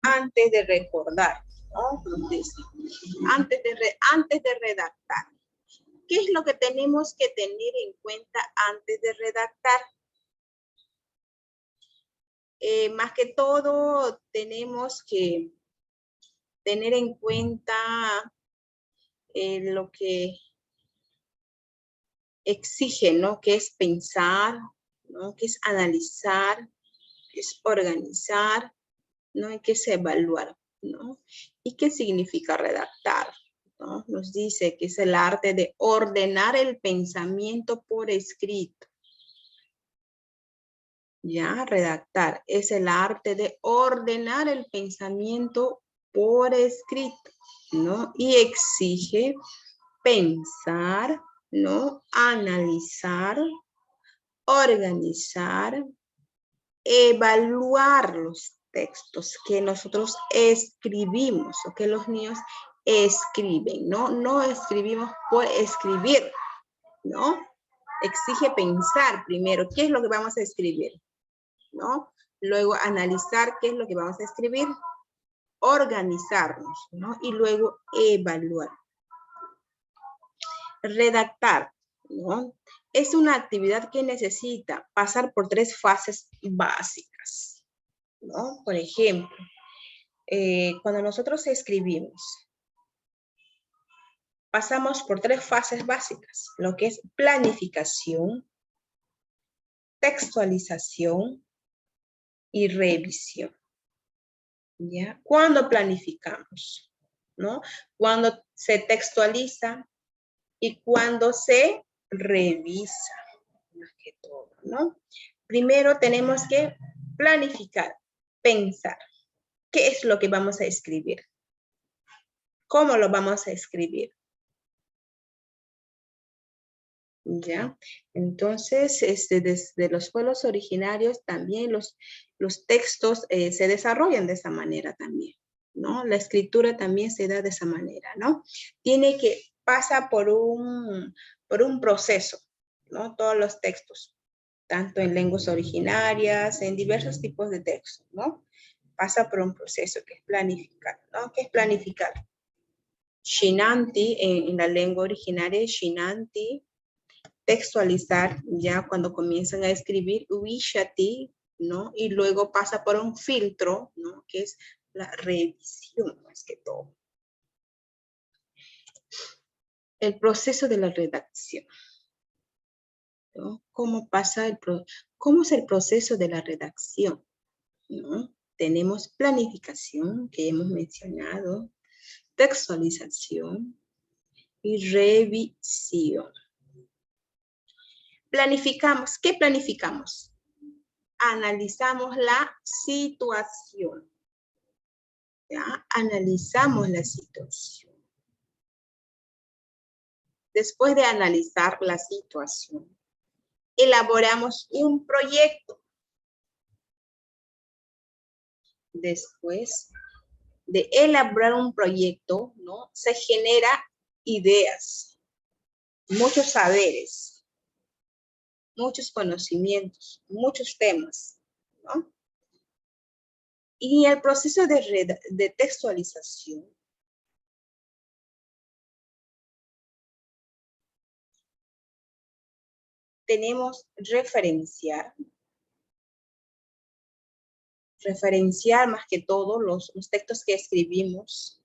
Antes de recordar, ¿no? Antes de redactar. ¿Qué es lo que tenemos que tener en cuenta antes de redactar? Más que todo, tenemos que tener en cuenta lo que exige, ¿no? Que es pensar, ¿no? Que es analizar, que es organizar, ¿no? Y que es evaluar, ¿no? ¿Y qué significa redactar? ¿No? Nos dice que es el arte de ordenar el pensamiento por escrito. Ya, redactar es el arte de ordenar el pensamiento por escrito, ¿no? Y exige pensar, ¿no? Analizar, organizar, evaluar los textos que nosotros escribimos o que los niños escriben, ¿no? No escribimos por escribir, ¿no? Exige pensar primero qué es lo que vamos a escribir, ¿no? Luego analizar qué es lo que vamos a escribir, organizarnos, ¿no? Y luego evaluar. Redactar, ¿no? Es una actividad que necesita pasar por 3 fases básicas, ¿no? Por ejemplo, cuando nosotros escribimos, pasamos por 3 fases básicas, lo que es planificación, textualización y revisión. ¿Ya? Cuando planificamos, ¿no? Cuando se textualiza y cuando se revisa, más que todo, ¿no? Primero tenemos que planificar, pensar. ¿Qué es lo que vamos a escribir? ¿Cómo lo vamos a escribir? ¿Ya? Entonces, desde los pueblos originarios también los textos se desarrollan de esa manera también, ¿no? La escritura también se da de esa manera, ¿no? Pasa por un proceso, ¿no? Todos los textos, tanto en lenguas originarias, en diversos tipos de textos, ¿no? Pasa por un proceso que es planificar, ¿no? ¿Qué es planificar? Shinanti, en la lengua originaria es Shinanti. Textualizar ya cuando comienzan a escribir Wishati, ¿no? Y luego pasa por un filtro, ¿no? Que es la revisión, más que todo. El proceso de la redacción, ¿no? ¿Cómo es el proceso de la redacción? ¿No? Tenemos planificación, que hemos mencionado, textualización y revisión. Planificamos. ¿Qué planificamos? Analizamos la situación. ¿Ya? Analizamos la situación. Después de analizar la situación, elaboramos un proyecto. Después de elaborar un proyecto, ¿no? Se genera ideas, muchos saberes, muchos conocimientos, muchos temas, ¿no? Y el proceso de textualización tenemos referenciar más que todo los textos que escribimos,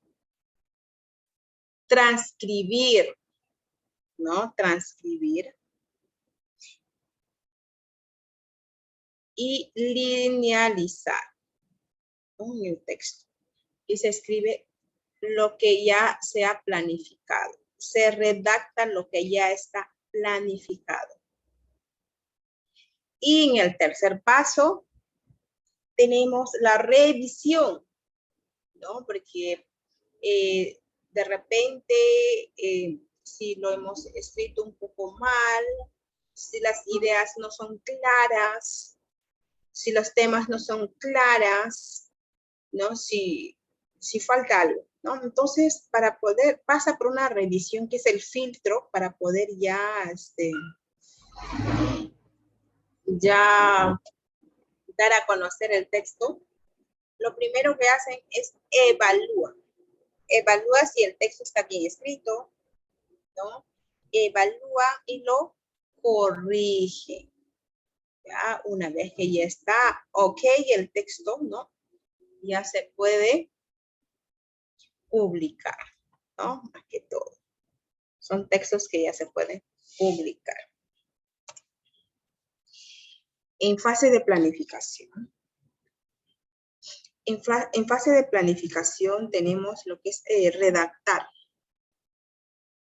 transcribir, ¿no? Transcribir y linealizar, ¿no? En el texto. Y se escribe lo que ya se ha planificado. Se redacta lo que ya está planificado. Y en el tercer paso tenemos la revisión, ¿no? Porque de repente, si lo hemos escrito un poco mal, si las ideas no son claras, si los temas no son claras, ¿no? Si falta algo, ¿no? Entonces, pasa por una revisión que es el filtro para poder ya dar a conocer el texto. Lo primero que hacen es evalúa si el texto está bien escrito, ¿no? Evalúa y lo corrige. Ya, una vez que ya está ok el texto, ¿no? Ya se puede publicar, ¿no? Más que todo. Son textos que ya se pueden publicar. En fase de planificación. En fase de planificación tenemos lo que es redactar.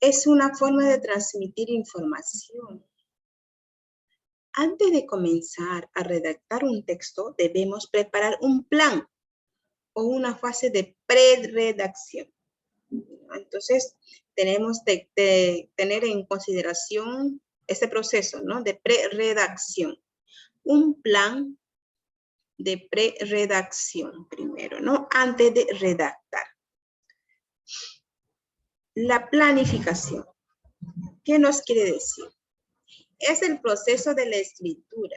Es una forma de transmitir información. Antes de comenzar a redactar un texto, debemos preparar un plan o una fase de pre-redacción. Entonces, tenemos de tener en consideración este proceso, ¿no? De pre-redacción. Un plan de pre-redacción primero, ¿no? Antes de redactar. La planificación. ¿Qué nos quiere decir? Es el proceso de la escritura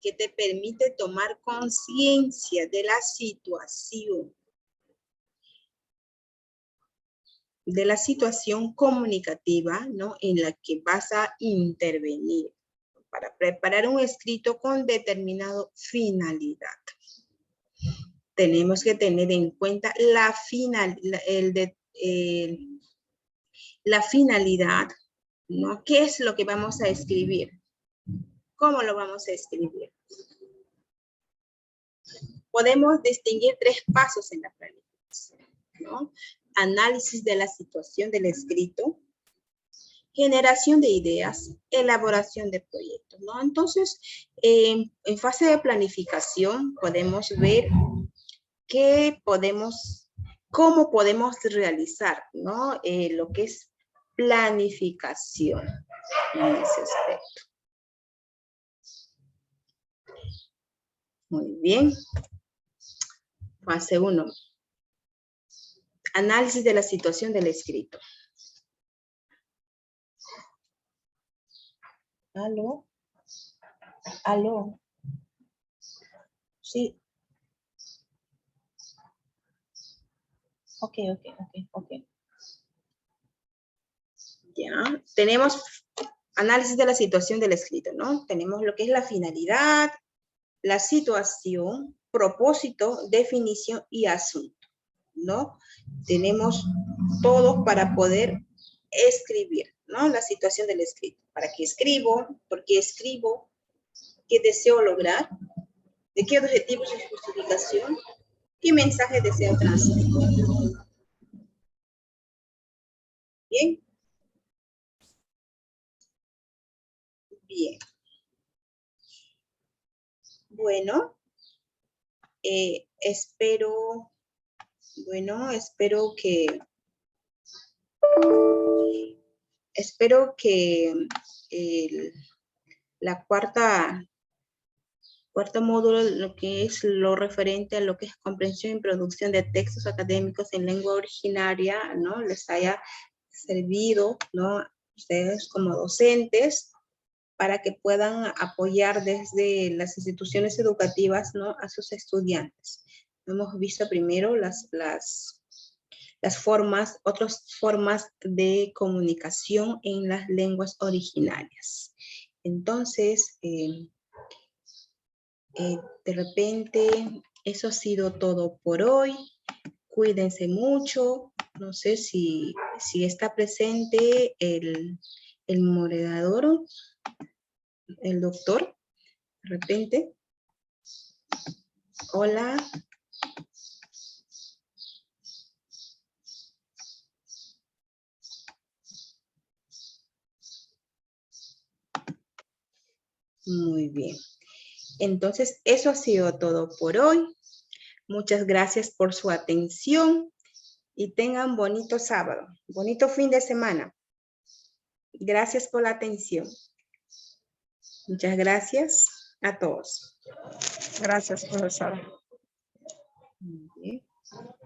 que te permite tomar conciencia de la situación comunicativa, ¿no? En la que vas a intervenir para preparar un escrito con determinada finalidad. Tenemos que tener en cuenta la finalidad, ¿no? ¿Qué es lo que vamos a escribir? ¿Cómo lo vamos a escribir? podemos distinguir 3 pasos en la planificación, ¿no? Análisis de la situación del escrito, generación de ideas, elaboración de proyectos, ¿no? Entonces, en fase de planificación podemos ver cómo podemos realizar, ¿no? Lo que es planificación en ese aspecto. Muy bien. Fase 1. Análisis de la situación del escrito. ¿Aló? ¿Aló? Sí. Ok. Ya, tenemos análisis de la situación del escrito, ¿no? Tenemos lo que es la finalidad, la situación, propósito, definición y asunto, ¿no? Tenemos todo para poder escribir, ¿no? La situación del escrito. ¿Para qué escribo? ¿Por qué escribo? ¿Qué deseo lograr? ¿De qué objetivos y justificación? ¿Qué mensaje deseo transmitir? Bien. Bien. Bueno, espero que la cuarto módulo, lo que es lo referente a lo que es comprensión y producción de textos académicos en lengua originaria, ¿no? Les haya servido, ¿no? Ustedes como docentes, para que puedan apoyar desde las instituciones educativas, ¿no? A sus estudiantes. Hemos visto primero las otras formas de comunicación en las lenguas originarias. Entonces, de repente, eso ha sido todo por hoy. Cuídense mucho. No sé si está presente el moderador, el doctor, de repente. Hola. Muy bien. Entonces, eso ha sido todo por hoy. Muchas gracias por su atención y tengan bonito sábado, bonito fin de semana. Gracias por la atención. Muchas gracias a todos. Gracias, profesora. Muy bien.